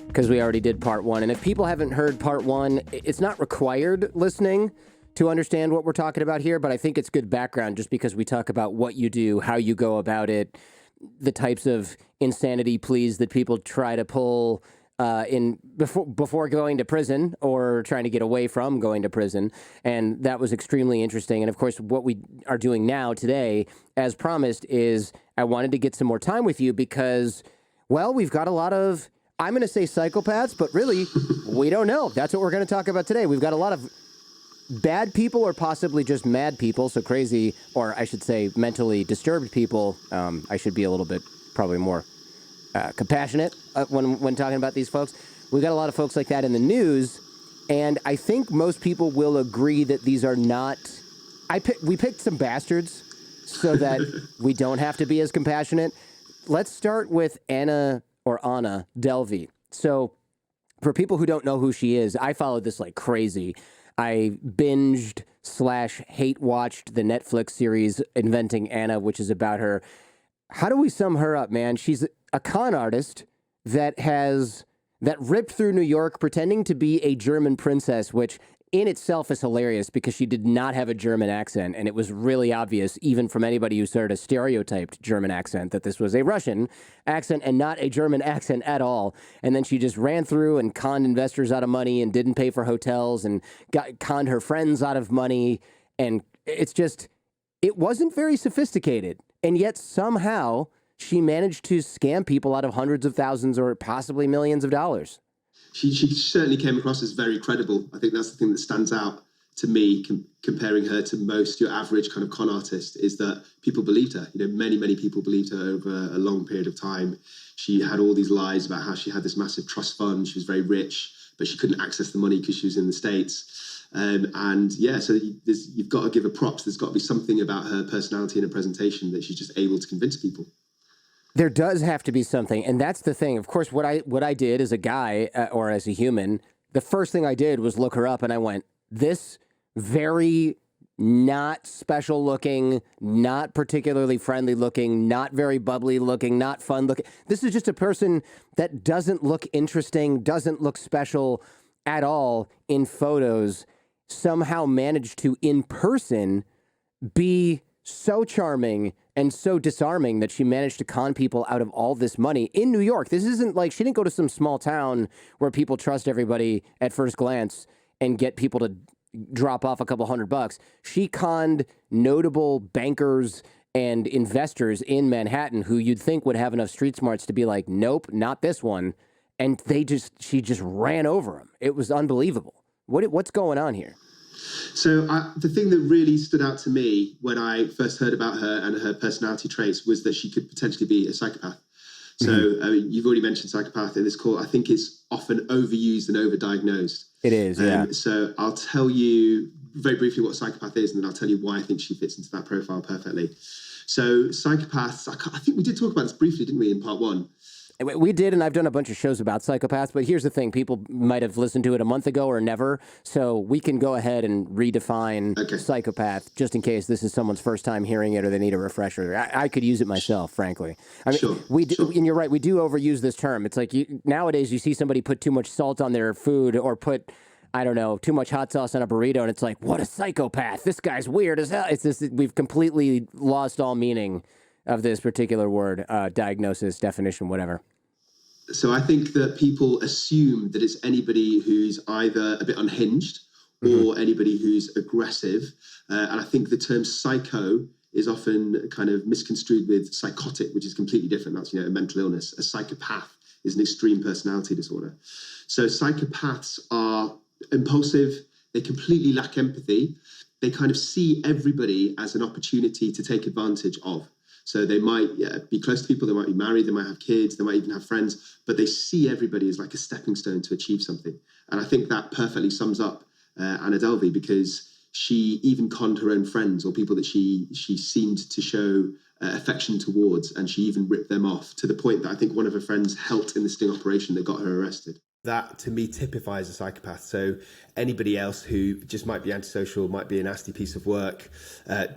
because we already did part one. And if people haven't heard part one, it's not required listening to understand what we're talking about here, but I think it's good background just because we talk about what you do, how you go about it, the types of insanity pleas that people try to pull in before going to prison or trying to get away from going to prison. And that was extremely interesting. And of course, what we are doing now today, as promised, is I wanted to get some more time with you because, well, we've got a lot of, I'm going to say psychopaths, but really, we don't know. That's what we're going to talk about today. We've got a lot of bad people or possibly just mad people, so crazy, or I should say mentally disturbed people. I should be a little bit probably more compassionate when talking about these folks. We've got a lot of folks like that in the news, and I think most people will agree that these are not... We picked some bastards so that we don't have to be as compassionate. Let's start with Anna Delvey. So for people who don't know who she is, I followed this like crazy. I binged / hate watched the Netflix series Inventing Anna, which is about her. How do we sum her up, man? She's a con artist that ripped through New York pretending to be a German princess, which in itself is hilarious because she did not have a German accent. And it was really obvious, even from anybody who started a stereotyped German accent, that this was a Russian accent and not a German accent at all. And then she just ran through and conned investors out of money and didn't pay for hotels and conned her friends out of money. And it wasn't very sophisticated. And yet somehow she managed to scam people out of hundreds of thousands or possibly millions of dollars. She certainly came across as very credible. I think that's the thing that stands out to me, comparing her to most your average kind of con artist, is that people believed her. You know, many people believed her over a long period of time. She had all these lies about how she had this massive trust fund. She was very rich, but she couldn't access the money because she was in the States. So you've got to give her props. There's got to be something about her personality and her presentation that she's just able to convince people. There does have to be something, and that's the thing. Of course, what I did as a guy or as a human, the first thing I did was look her up, and I went, this very not special looking, not particularly friendly looking, not very bubbly looking, not fun looking. This is just a person that doesn't look interesting, doesn't look special at all in photos, somehow managed to, in person, be so charming and so disarming that she managed to con people out of all this money in New York. This isn't like she didn't go to some small town where people trust everybody at first glance and get people to drop off a couple $100. She conned notable bankers and investors in Manhattan who you'd think would have enough street smarts to be like, nope, not this one. And she just ran over them. It was unbelievable. What's going on here? So the thing that really stood out to me when I first heard about her and her personality traits was that she could potentially be a psychopath. So you've already mentioned psychopath in this call. I think it's often overused and overdiagnosed. It is, yeah. So I'll tell you very briefly what a psychopath is, and then I'll tell you why I think she fits into that profile perfectly. So psychopaths, I think we did talk about this briefly, didn't we, in part one? We did, and I've done a bunch of shows about psychopaths, but here's the thing. People might have listened to it a month ago or never, so we can go ahead and redefine psychopath just in case this is someone's first time hearing it or they need a refresher. I could use it myself, frankly. I mean, and you're right, we do overuse this term. It's like nowadays you see somebody put too much salt on their food or put, I don't know, too much hot sauce on a burrito, and it's like, what a psychopath. This guy's weird as hell. It's just, we've completely lost all meaning of this particular word, diagnosis, definition, whatever. So I think that people assume that it's anybody who's either a bit unhinged or anybody who's aggressive. And I think the term psycho is often kind of misconstrued with psychotic, which is completely different. That's, a mental illness. A psychopath is an extreme personality disorder. So psychopaths are impulsive. They completely lack empathy. They kind of see everybody as an opportunity to take advantage of. So they might be close to people, they might be married, they might have kids, they might even have friends, but they see everybody as like a stepping stone to achieve something. And I think that perfectly sums up Anna Delvey, because she even conned her own friends or people that she seemed to show affection towards, and she even ripped them off to the point that I think one of her friends helped in the sting operation that got her arrested. That, to me, typifies a psychopath. So anybody else who just might be antisocial, might be a nasty piece of work,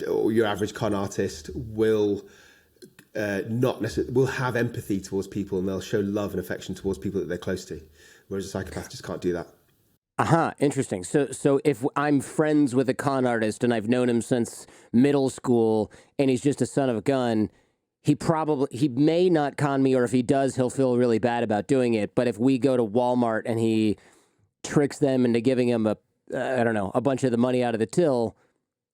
or your average con artist will not necessarily will have empathy towards people, and they'll show love and affection towards people that they're close to, whereas a psychopath just can't do that. Interesting. So if I'm friends with a con artist and I've known him since middle school and he's just a son of a gun, he may not con me, or if he does, he'll feel really bad about doing it. But if we go to Walmart and he tricks them into giving him a bunch of the money out of the till,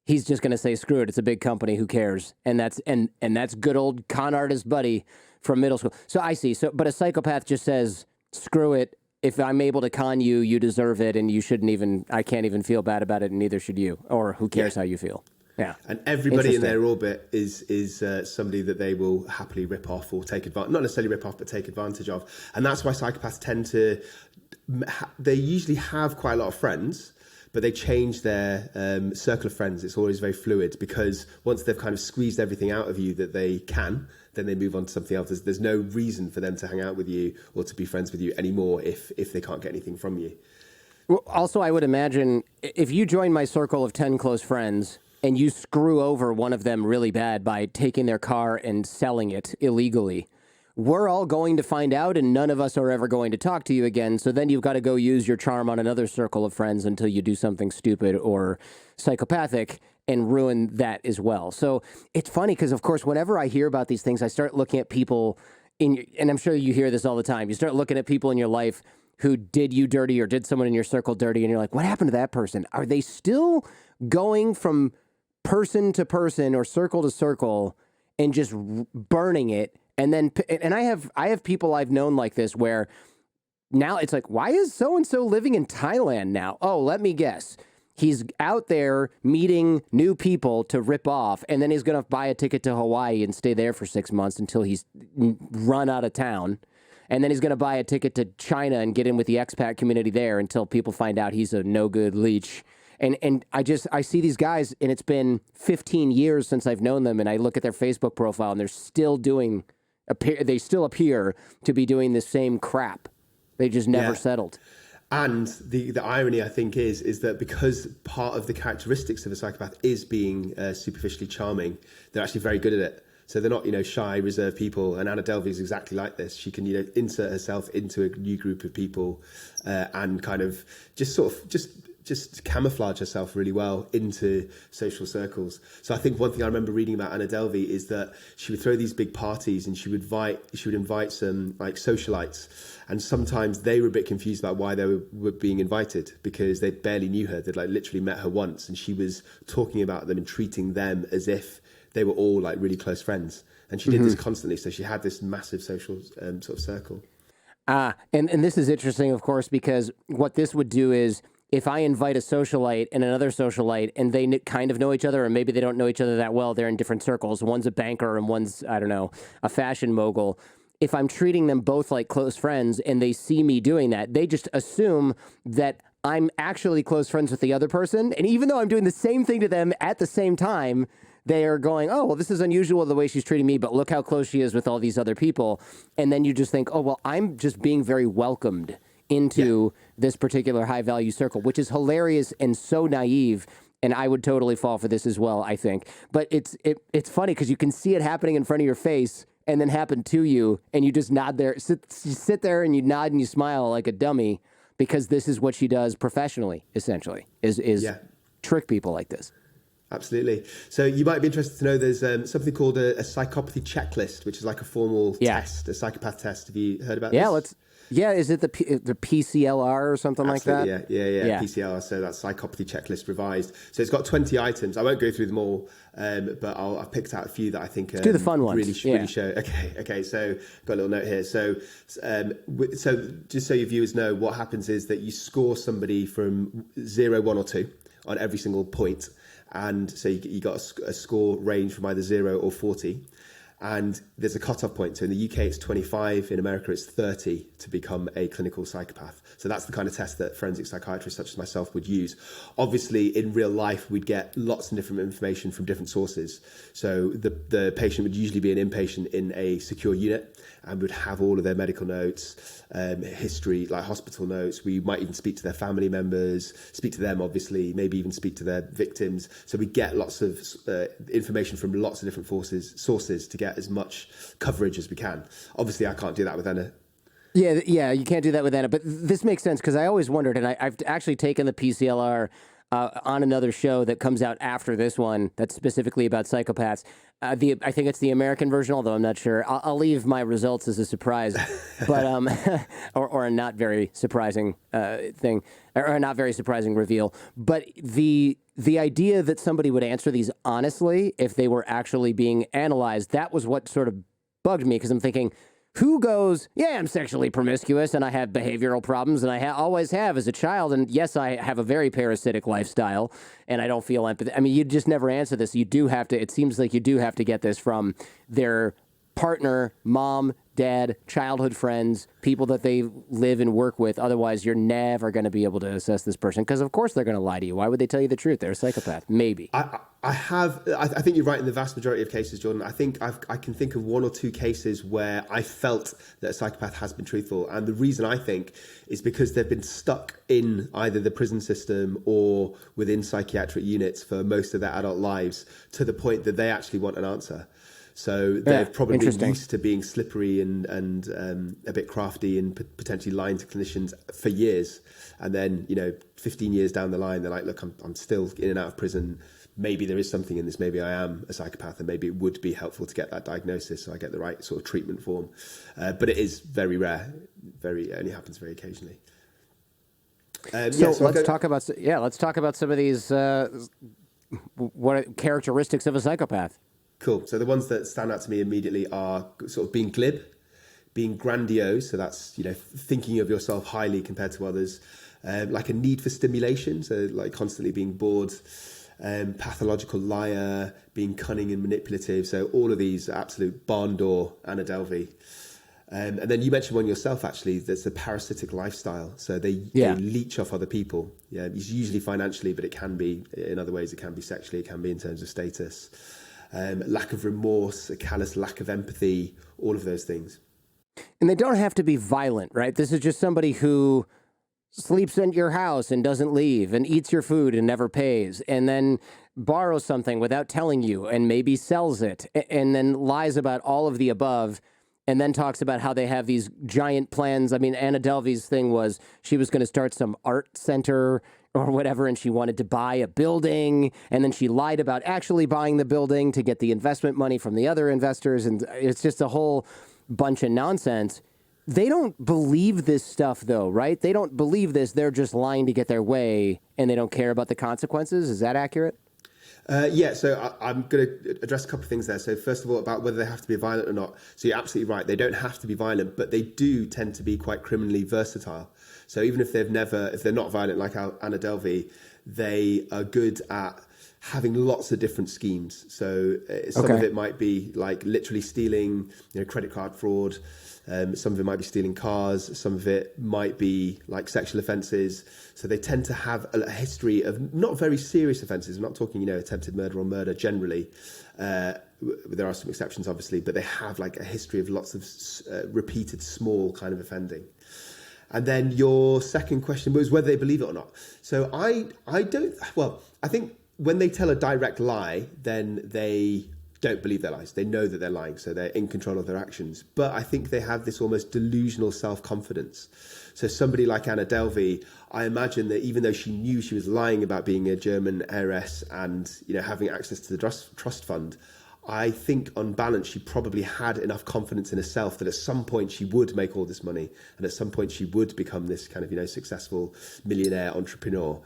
he's just going to say, screw it. It's a big company. Who cares? And that's good old con artist buddy from middle school. So I see. But a psychopath just says, screw it. If I'm able to con you, you deserve it, and I can't even feel bad about it, and neither should you. Or who cares how you feel? Yeah. And everybody in their orbit is somebody that they will happily rip off or take advantage, not necessarily rip off, but take advantage of. And that's why psychopaths tend to, they usually have quite a lot of friends, but they change their circle of friends. It's always very fluid, because once they've kind of squeezed everything out of you that they can, then they move on to something else. There's no reason for them to hang out with you or to be friends with you anymore if they can't get anything from you. Well, also, I would imagine if you join my circle of 10 close friends and you screw over one of them really bad by taking their car and selling it illegally, we're all going to find out, and none of us are ever going to talk to you again. So then you've got to go use your charm on another circle of friends until you do something stupid or psychopathic and ruin that as well. So it's funny because, of course, whenever I hear about these things, I start looking at people and I'm sure you hear this all the time. You start looking at people in your life who did you dirty or did someone in your circle dirty, and you're like, what happened to that person? Are they still going from person to person or circle to circle and just burning it? And then, and I have people I've known like this where now it's like, why is so-and-so living in Thailand now? Oh, let me guess. He's out there meeting new people to rip off, and then he's going to buy a ticket to Hawaii and stay there for 6 months until he's run out of town. And then he's going to buy a ticket to China and get in with the expat community there until people find out he's a no-good leech. And I see these guys, and it's been 15 years since I've known them, and I look at their Facebook profile, and they're still they still appear to be doing the same crap. They just never settled. And the irony, I think, is that because part of the characteristics of a psychopath is being superficially charming, they're actually very good at it. So they're not, shy, reserved people. And Anna Delvey is exactly like this. She can, insert herself into a new group of people and kind of just camouflage herself really well into social circles. So I think one thing I remember reading about Anna Delvey is that she would throw these big parties and she would invite some like socialites, and sometimes they were a bit confused about why they were being invited, because they barely knew her. They'd like literally met her once, and she was talking about them and treating them as if they were all like really close friends. And she did this constantly. So she had this massive social sort of circle. And this is interesting, of course, because what this would do is, if I invite a socialite and another socialite and they kind of know each other, or maybe they don't know each other that well, they're in different circles. One's a banker and one's, I don't know, a fashion mogul. If I'm treating them both like close friends and they see me doing that, they just assume that I'm actually close friends with the other person. And even though I'm doing the same thing to them at the same time, they are going, oh, well, this is unusual the way she's treating me, but look how close she is with all these other people. And then you just think, oh, well, I'm just being very welcomed into this particular high-value circle, which is hilarious and so naive, and I would totally fall for this as well, I think. But it's funny because you can see it happening in front of your face and then happen to you, and you just nod there, sit there and you nod and you smile like a dummy, because this is what she does professionally, essentially, is trick people like this. Absolutely. So you might be interested to know there's something called a psychopathy checklist, which is like a formal test, a psychopath test. Have you heard about this? Is it the PCLR or something like that? Yeah, PCLR. So that's psychopathy checklist revised. So it's got 20 items. I won't go through them all, but I've picked out a few that I think do the fun ones. Really show. Okay. So got a little note here. So just so your viewers know, what happens is that you score somebody from 0, 1, or 2 on every single point. And so you got a score range from either 0 or 40. And there's a cutoff point. So in the UK, it's 25. In America, it's 30 to become a clinical psychopath. So that's the kind of test that forensic psychiatrists such as myself would use. Obviously, in real life, we'd get lots of different information from different sources. So the patient would usually be an inpatient in a secure unit and would have all of their medical notes, history, like hospital notes. We might even speak to their family members, speak to them, obviously, maybe even speak to their victims. So we get lots of information from lots of different sources together. get as much coverage as we can. Obviously, I can't do that with Anna. Yeah, you can't do that with Anna. But this makes sense because I always wondered, and I've actually taken the PCLR on another show that comes out after this one that's specifically about psychopaths. I think it's the American version, although I'm not sure. I'll leave my results as a surprise, but or a not very surprising thing, or a not very surprising reveal. But the idea that somebody would answer these honestly if they were actually being analyzed, that was what sort of bugged me, because I'm thinking, who goes, yeah, I'm sexually promiscuous and I have behavioral problems and I always have as a child. And yes, I have a very parasitic lifestyle and I don't feel empathy. I mean, you just never answer this. You do have to, it seems like you do have to get this from their partner, mom, dad, childhood friends, people that they live and work with. Otherwise, you're never going to be able to assess this person because, of course, they're going to lie to you. Why would they tell you the truth? They're a psychopath. Maybe. I think you're right in the vast majority of cases, Jordan. I think I can think of one or two cases where I felt that a psychopath has been truthful. And the reason I think is because they've been stuck in either the prison system or within psychiatric units for most of their adult lives to the point that they actually want an answer. So they've probably been used to being slippery and a bit crafty and potentially lying to clinicians for years. And then, 15 years down the line, they're like, look, I'm still in and out of prison. Maybe there is something in this. Maybe I am a psychopath, and maybe it would be helpful to get that diagnosis so I get the right sort of treatment form. But it is very rare. It only happens very occasionally. Let's talk about some of these what characteristics of a psychopath. Cool. So the ones that stand out to me immediately are sort of being glib, being grandiose. So that's, thinking of yourself highly compared to others, like a need for stimulation. So like constantly being bored, pathological liar, being cunning and manipulative. So all of these are absolute barn door Anna Delvey. And then you mentioned one yourself, actually. There's a parasitic lifestyle. So they leech off other people. Yeah, it's usually financially, but it can be in other ways. It can be sexually. It can be in terms of status. Lack of remorse, a callous lack of empathy, all of those things. And they don't have to be violent, right? This is just somebody who sleeps in your house and doesn't leave and eats your food and never pays, and then borrows something without telling you and maybe sells it, and then lies about all of the above, and then talks about how they have these giant plans. I mean, Anna Delvey's thing was she was going to start some art center or whatever, and she wanted to buy a building, and then she lied about actually buying the building to get the investment money from the other investors, and it's just a whole bunch of nonsense. They don't believe this stuff, though, right? They don't believe this. They're just lying to get their way, and they don't care about the consequences. Is that accurate? So I'm going to address a couple of things there. So first of all, about whether they have to be violent or not. So you're absolutely right. They don't have to be violent, but they do tend to be quite criminally versatile. So even if they're not violent like Anna Delvey, they are good at having lots of different schemes. So some of it might be like literally stealing, credit card fraud. Some of it might be stealing cars. Some of it might be like sexual offences. So they tend to have a history of not very serious offences. I'm not talking, attempted murder or murder generally. There are some exceptions, obviously, but they have like a history of lots of repeated small kind of offending. And then your second question was whether they believe it or not. So I think when they tell a direct lie, then they don't believe their lies. They know that they're lying, so they're in control of their actions. But I think they have this almost delusional self-confidence. So somebody like Anna Delvey, I imagine that even though she knew she was lying about being a German heiress and having access to the trust fund, I think on balance she probably had enough confidence in herself that at some point she would make all this money, and at some point she would become this kind of successful millionaire entrepreneur.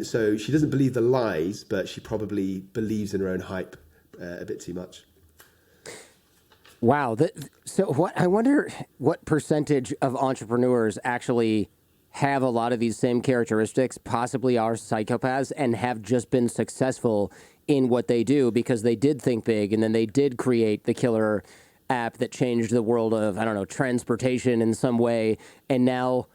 So she doesn't believe the lies, but she probably believes in her own hype a bit too much. Wow. I wonder what percentage of entrepreneurs actually have a lot of these same characteristics, possibly are psychopaths, and have just been successful in what they do because they did think big, and then they did create the killer app that changed the world of, transportation in some way. And now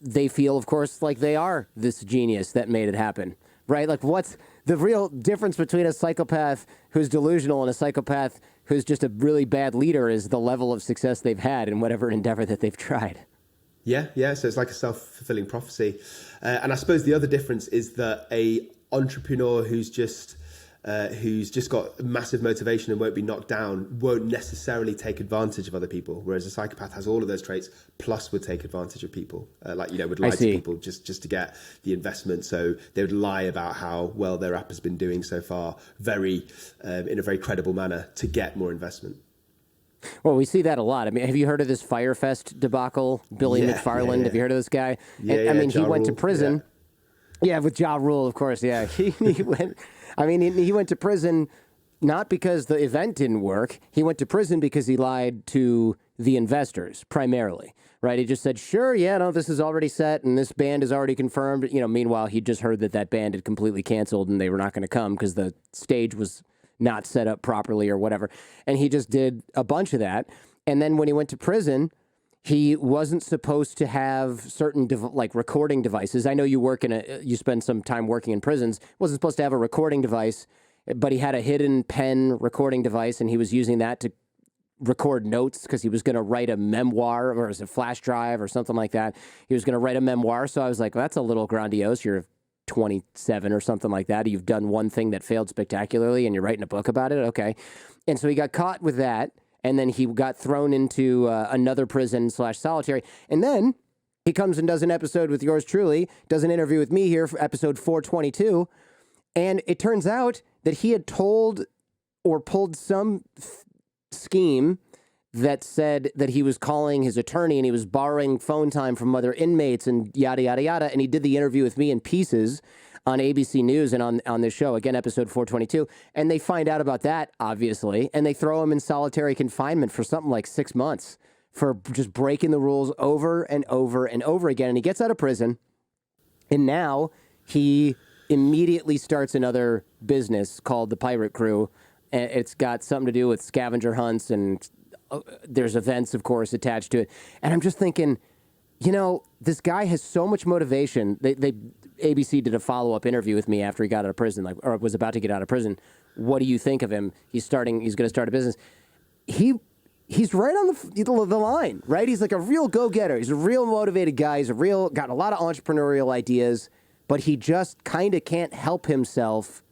they feel, of course, like they are this genius that made it happen, right? Like, what's the real difference between a psychopath who's delusional and a psychopath who's just a really bad leader is the level of success they've had in whatever endeavor that they've tried. Yeah. So it's like a self-fulfilling prophecy. And I suppose the other difference is that a entrepreneur who's just who's just got massive motivation and won't be knocked down, won't necessarily take advantage of other people. Whereas a psychopath has all of those traits, plus would take advantage of people. Would lie to people just to get the investment. So they would lie about how well their app has been doing so far, in a very credible manner, to get more investment. Well, we see that a lot. I mean, have you heard of this Fyre Fest debacle? Billy McFarland, have you heard of this guy? He went to prison. Yeah, with Ja Rule, of course. Yeah, he went. I mean, he went to prison not because the event didn't work. He went to prison because he lied to the investors primarily. Right? He just said, "Sure, yeah, no, this is already set, and this band is already confirmed." You know, meanwhile, he just heard that band had completely canceled, and they were not going to come because the stage was not set up properly or whatever. And he just did a bunch of that. And then when he went to prison, he wasn't supposed to have certain recording devices. I know you spend some time working in prisons. Wasn't supposed to have a recording device, but he had a hidden pen recording device, and he was using that to record notes because he was going to write a memoir, or as a flash drive or something like that. He was going to write a memoir. So I was like, well, that's a little grandiose. You're 27 or something like that. You've done one thing that failed spectacularly and you're writing a book about it. Okay. And so he got caught with that. And then he got thrown into another prison / solitary. And then he comes and does an episode with yours truly, does an interview with me here for episode 422. And it turns out that he had told or pulled some scheme that said that he was calling his attorney and he was borrowing phone time from other inmates and yada, yada, yada. And he did the interview with me in pieces on ABC News and on this show, again, episode 422. And they find out about that, obviously, and they throw him in solitary confinement for something like 6 months for just breaking the rules over and over and over again. And he gets out of prison, and now he immediately starts another business called the Pirate Crew. And it's got something to do with scavenger hunts, and there's events, of course, attached to it. And I'm just thinking, this guy has so much motivation. ABC did a follow-up interview with me after he got out of prison, or was about to get out of prison. What do you think of him? He's going to start a business. He's right on the line, right? He's like a real go-getter. He's a real motivated guy. He's got a lot of entrepreneurial ideas, but he just kind of can't help himself.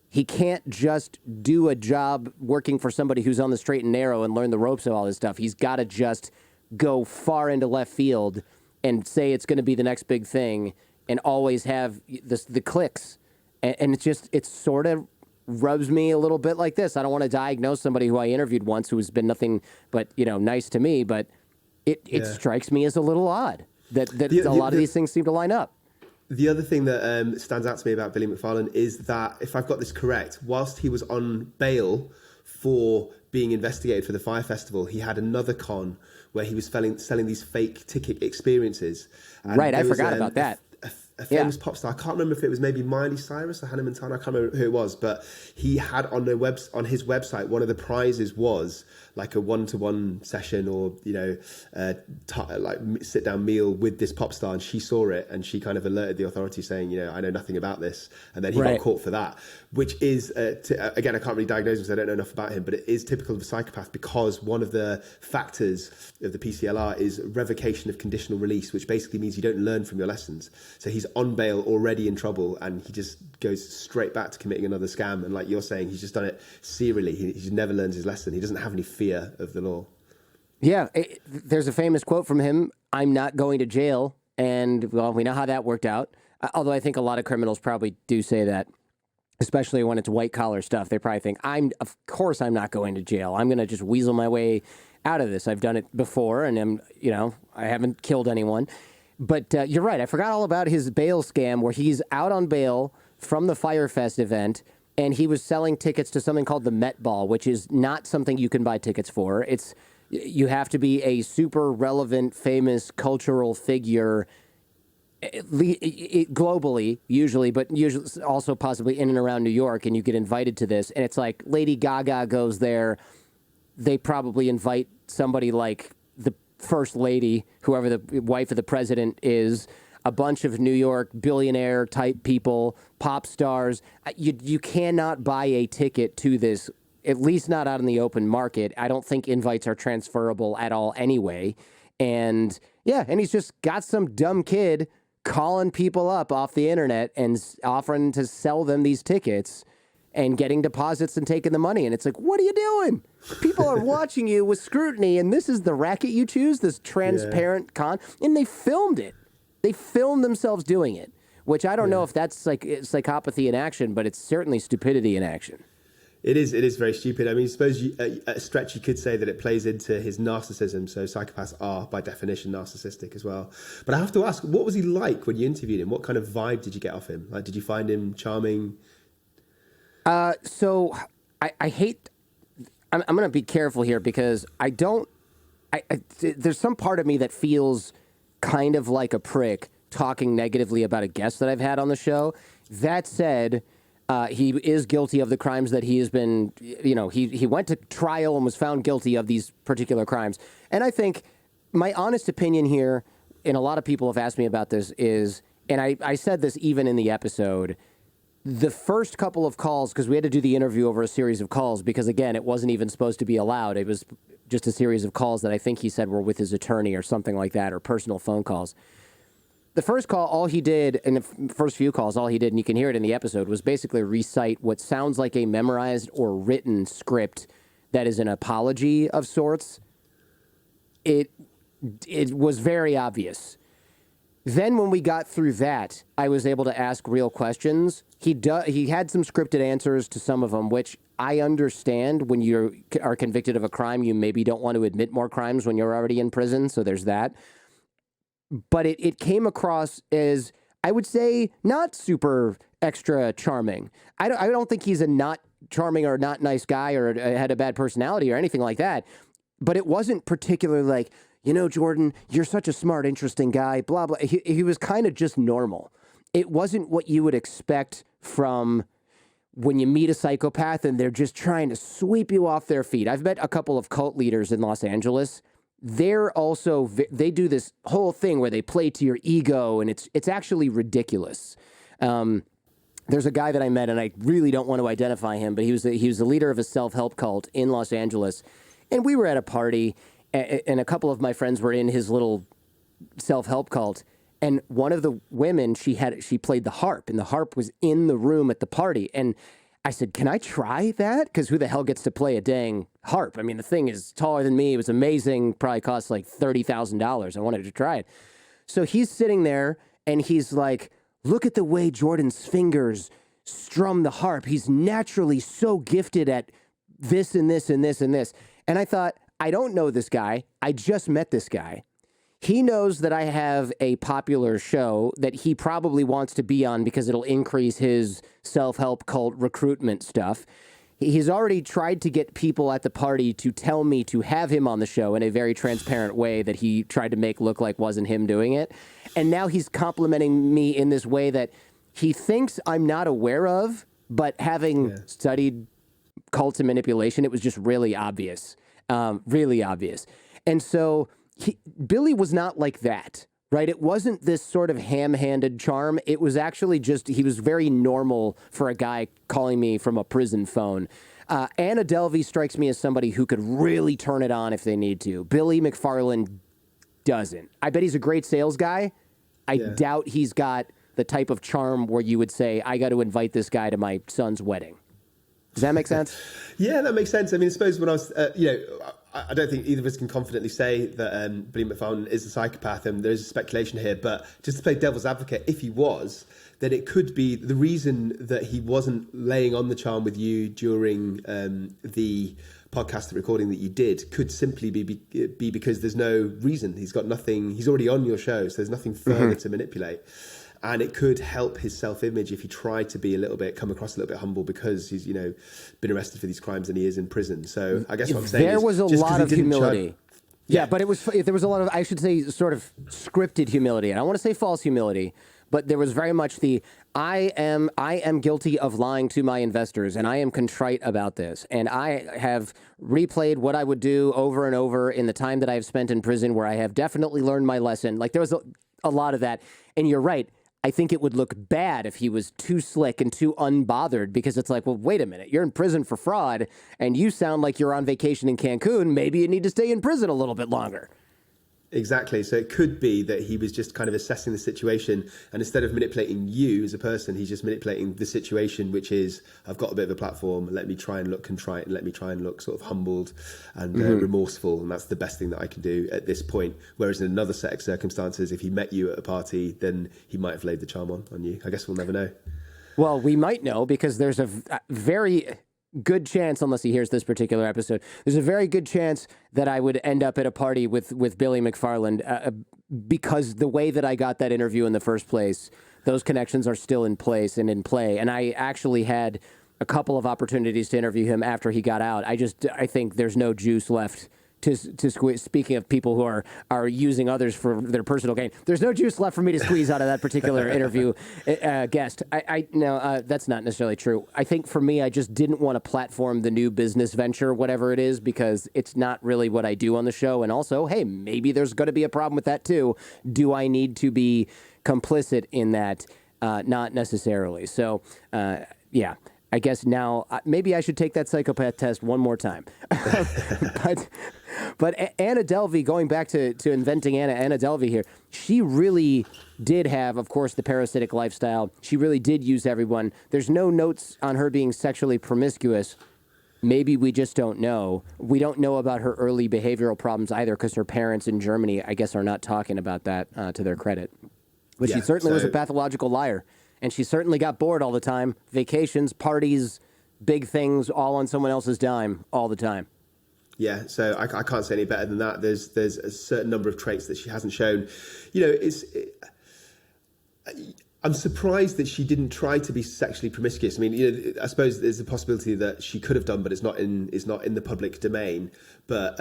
He can't just do a job working for somebody who's on the straight and narrow and learn the ropes of all this stuff. He's got to just go far into left field and say it's going to be the next big thing and always have the clicks. And it sort of rubs me a little bit like this. I don't want to diagnose somebody who I interviewed once who has been nothing but, nice to me, but it strikes me as a little odd that a lot of these things seem to line up. The other thing that stands out to me about Billy McFarland is that, if I've got this correct, whilst he was on bail for being investigated for the Fyre Festival, he had another con where he was selling these fake ticket experiences. And right, I forgot about that. A famous pop star. I can't remember if it was maybe Miley Cyrus or Hannah Montana. I can't remember who it was, but he had on his website, one of the prizes was like a 1-to-1 session, or sit down meal with this pop star, and she saw it and she kind of alerted the authorities saying, I know nothing about this, and then he got caught for that, which is again, I can't really diagnose him because I don't know enough about him, but it is typical of a psychopath, because one of the factors of the PCLR is revocation of conditional release, which basically means you don't learn from your lessons. So he's on bail already in trouble, and he just goes straight back to committing another scam. And like you're saying, he's just done it serially. He just never learns his lesson. He doesn't have any fear of the law. Yeah, there's a famous quote from him, "I'm not going to jail." And, well, we know how that worked out. Although I think a lot of criminals probably do say that, especially when it's white-collar stuff. They probably think, of course I'm not going to jail. I'm going to just weasel my way out of this. I've done it before, and I haven't killed anyone. But you're right. I forgot all about his bail scam, where he's out on bail from the Fyre Fest event, and he was selling tickets to something called the Met Ball, which is not something you can buy tickets for. You have to be a super relevant, famous cultural figure globally, usually, but usually also possibly in and around New York, and you get invited to this. And it's like Lady Gaga goes there. They probably invite somebody like the First Lady, whoever the wife of the president is, a bunch of New York billionaire type people, pop stars. You cannot buy a ticket to this, at least not out in the open market. I don't think invites are transferable at all anyway. And he's just got some dumb kid calling people up off the internet and offering to sell them these tickets. and getting deposits and taking the money. And it's like, what are you doing? People are watching you with scrutiny, and this is the racket you choose, this transparent con. And they filmed it. They filmed themselves doing it, which I don't know if that's like psychopathy in action, but it's certainly stupidity in action. It is very stupid. I mean, I suppose at a stretch you could say that it plays into his narcissism. So psychopaths are, by definition, narcissistic as well. But I have to ask, what was he like when you interviewed him? What kind of vibe did you get off him? Like, did you find him charming? So I hate. I'm going to be careful here because there's some part of me that feels kind of like a prick talking negatively about a guest that I've had on the show. That said, he is guilty of the crimes that he has been, he went to trial and was found guilty of these particular crimes. And I think my honest opinion here, and a lot of people have asked me about this, is, and I said this even in the episode, the first couple of calls, because we had to do the interview over a series of calls, because again, it wasn't even supposed to be allowed. It was just a series of calls that I think he said were with his attorney or something like that, or personal phone calls. The first call, all he did, in the first few calls, all he did, and you can hear it in the episode, was basically recite what sounds like a memorized or written script that is an apology of sorts. It was very obvious. Then when we got through that, I was able to ask real questions. He had some scripted answers to some of them, which I understand. When you are convicted of a crime, you maybe don't want to admit more crimes when you're already in prison, so there's that. But it came across as, I would say, not super extra charming. I don't think he's a not charming or not nice guy or had a bad personality or anything like that. But it wasn't particularly like, Jordan, you're such a smart, interesting guy, blah, blah. He was kind of just normal. It wasn't what you would expect from when you meet a psychopath and they're just trying to sweep you off their feet. I've met a couple of cult leaders in Los Angeles. They do this whole thing where they play to your ego, and it's actually ridiculous. There's a guy that I met, and I really don't want to identify him, but he was the leader of a self-help cult in Los Angeles, and we were at a party, and a couple of my friends were in his little self-help cult, and one of the women, she played the harp, and the harp was in the room at the party, and I said, can I try that? Because who the hell gets to play a dang harp? I mean, the thing is taller than me. It was amazing. Probably cost like $30,000. I wanted to try it. So he's sitting there, and he's like, look at the way Jordan's fingers strum the harp. He's naturally so gifted at this and this and this and this. And I thought, I don't know this guy. I just met this guy. He knows that I have a popular show that he probably wants to be on because it'll increase his self-help cult recruitment stuff. He's already tried to get people at the party to tell me to have him on the show in a very transparent way that he tried to make look like wasn't him doing it. And now he's complimenting me in this way that he thinks I'm not aware of, but having studied cults and manipulation, it was just really obvious. Really obvious. And so Billy was not like that, right? It wasn't this sort of ham-handed charm. It was actually just, he was very normal for a guy calling me from a prison phone. Anna Delvey strikes me as somebody who could really turn it on if they need to. Billy McFarland doesn't. I bet he's a great sales guy. I doubt he's got the type of charm where you would say, I got to invite this guy to my son's wedding. Does that make sense? Yeah, that makes sense. I mean, I suppose when I was, I don't think either of us can confidently say that Billy McFarland is a psychopath, and there is a speculation here. But just to play devil's advocate, if he was, then it could be the reason that he wasn't laying on the charm with you during the podcast, the recording that you did, could simply be because there's no reason. He's got nothing. He's already on your show, so there's nothing further to manipulate. And it could help his self-image if he tried to be come across a little bit humble because he's, been arrested for these crimes and he is in prison. So I guess what I'm saying there was a lot of humility. Yeah, but there was a lot of, I should say, sort of scripted humility. And I don't want to say false humility, but there was very much I am guilty of lying to my investors, and I am contrite about this. And I have replayed what I would do over and over in the time that I have spent in prison, where I have definitely learned my lesson. Like, there was a lot of that. And you're right. I think it would look bad if he was too slick and too unbothered, because it's like, well, wait a minute, you're in prison for fraud and you sound like you're on vacation in Cancun. Maybe you need to stay in prison a little bit longer. Exactly. So it could be that he was just kind of assessing the situation, and instead of manipulating you as a person, he's just manipulating the situation, which is, I've got a bit of a platform, let me try and look contrite, and let me try and look sort of humbled and remorseful, and that's the best thing that I can do at this point. Whereas in another set of circumstances, if he met you at a party, then he might have laid the charm on you. I guess we'll never know. Well, we might know, because there's a very good chance, unless he hears this particular episode, there's a very good chance that I would end up at a party with Billy McFarland, because the way that I got that interview in the first place, those connections are still in place and in play. And I actually had a couple of opportunities to interview him after he got out. I think there's no juice left to squeeze. Speaking of people who are using others for their personal gain, there's no juice left for me to squeeze out of that particular interview guest. No, that's not necessarily true. I think for me, I just didn't want to platform the new business venture, whatever it is, because it's not really what I do on the show. And also, hey, maybe there's going to be a problem with that too. Do I need to be complicit in that? Not necessarily. So, yeah. I guess now maybe I should take that psychopath test one more time. But Anna Delvey, going back to inventing Anna Delvey here, she really did have, of course, the parasitic lifestyle. She really did use everyone. There's no notes on her being sexually promiscuous. Maybe we just don't know. We don't know about her early behavioral problems either, because her parents in Germany, I guess, are not talking about that to their credit. But she certainly was a pathological liar. And she certainly got bored all the time. Vacations, parties, big things, all on someone else's dime all the time. Yeah, so I can't say any better than that. There's a certain number of traits that she hasn't shown. You know, I'm surprised that she didn't try to be sexually promiscuous. I mean, you know, I suppose there's a possibility that she could have done, but it's not in the public domain. But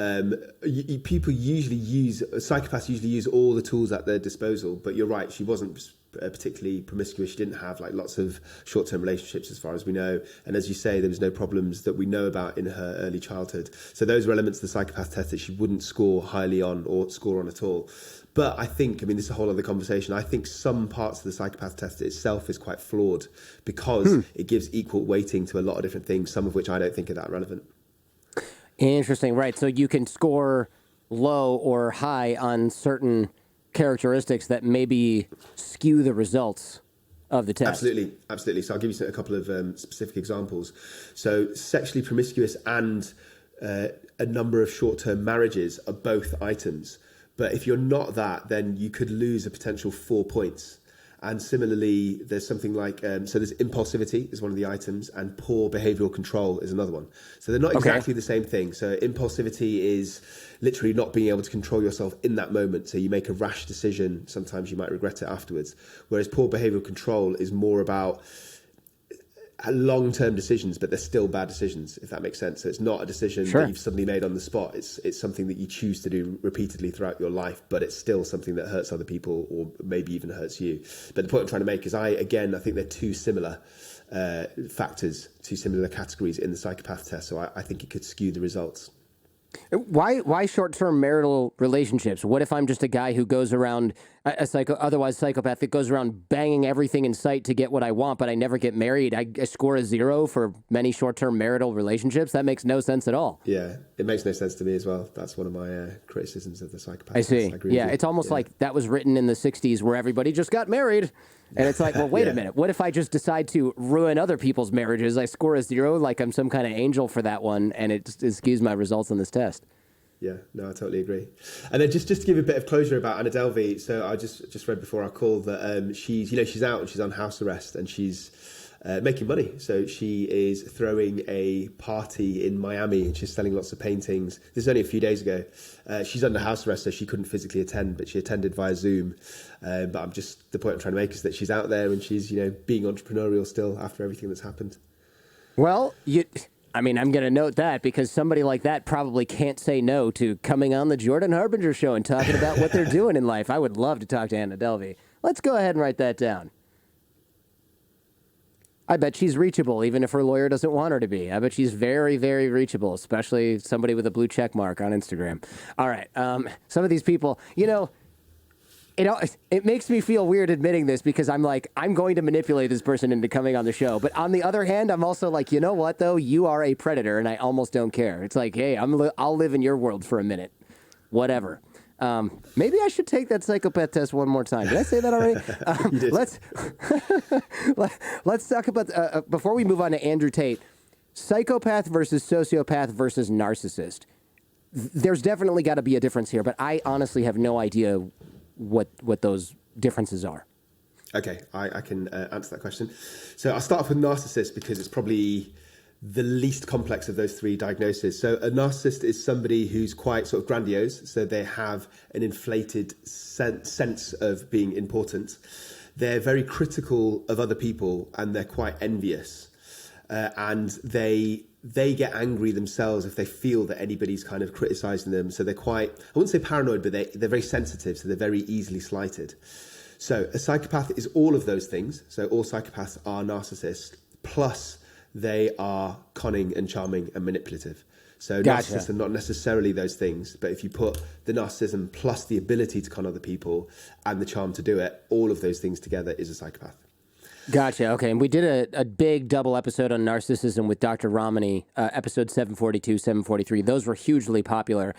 people usually psychopaths usually use all the tools at their disposal. But you're right, she wasn't particularly promiscuous. She didn't have like lots of short-term relationships as far as we know, and as you say, there was no problems that we know about in her early childhood. So those are elements of the psychopath test that she wouldn't score highly on or score on at all. But I think, I mean, this is a whole other conversation. I think some parts of the psychopath test itself is quite flawed, because it gives equal weighting to a lot of different things, some of which I don't think are that relevant. Interesting, right? So you can score low or high on certain characteristics that maybe skew the results of the test. Absolutely. So I'll give you a couple of specific examples. So sexually promiscuous and a number of short-term marriages are both items. But if you're not that, then you could lose a potential 4 points. And similarly, there's something like, so there's impulsivity is one of the items, and poor behavioral control is another one. So they're not exactly the same thing. So impulsivity is literally not being able to control yourself in that moment. So you make a rash decision, sometimes you might regret it afterwards. Whereas poor behavioral control is more about long-term decisions, but they're still bad decisions, if that makes sense. So it's not a decision that you've suddenly made on the spot. It's something that you choose to do repeatedly throughout your life, but it's still something that hurts other people or maybe even hurts you. But the point I'm trying to make is I think they're two similar factors, two similar categories in the psychopath test. So I think it could skew the results. Why short-term marital relationships? What if I'm just a guy who goes around, otherwise psychopath, that goes around banging everything in sight to get what I want, but I never get married? I score a 0 for many short-term marital relationships? That makes no sense at all. Yeah, it makes no sense to me as well. That's one of my criticisms of the psychopath. I see. It's almost like that was written in the 60s where everybody just got married. And it's like, well, wait a minute. What if I just decide to ruin other people's marriages? I score a 0, like I'm some kind of angel for that one, and it skews my results on this test. Yeah, no, I totally agree. And then just to give a bit of closure about Anna Delvey, so I just read before our call that she's out and she's on house arrest and she's making money. So she is throwing a party in Miami and she's selling lots of paintings. This is only a few days ago. She's under house arrest, so she couldn't physically attend, but she attended via Zoom. But the point I'm trying to make is that she's out there and she's, being entrepreneurial still after everything that's happened. Well, I'm going to note that because somebody like that probably can't say no to coming on the Jordan Harbinger Show and talking about what they're doing in life. I would love to talk to Anna Delvey. Let's go ahead and write that down. I bet she's reachable, even if her lawyer doesn't want her to be. I bet she's very, very reachable, especially somebody with a blue check mark on Instagram. All right. Some of these people, it makes me feel weird admitting this because I'm like, I'm going to manipulate this person into coming on the show. But on the other hand, I'm also like, you know what, though? You are a predator, and I almost don't care. It's like, hey, I'll live in your world for a minute. Whatever. Maybe I should take that psychopath test one more time. Did I say that already? You did. Let's talk about, before we move on to Andrew Tate, psychopath versus sociopath versus narcissist. There's definitely got to be a difference here, but I honestly have no idea what those differences are. Okay, I can answer that question. So I'll start off with narcissist because it's probably the least complex of those three diagnoses. So a narcissist is somebody who's quite sort of grandiose. So they have an inflated sense of being important. They're very critical of other people and they're quite envious. And they get angry themselves if they feel that anybody's kind of criticizing them. So they're quite, I wouldn't say paranoid, but they're very sensitive. So they're very easily slighted. So a psychopath is all of those things. So all psychopaths are narcissists, plus they are conning and charming and manipulative. So Gotcha. Narcissists are not necessarily those things, but if you put the narcissism plus the ability to con other people and the charm to do it, all of those things together is a psychopath. Gotcha. Okay. And we did a big double episode on narcissism with Dr. Romani, episode 742, 743. Those were hugely popular.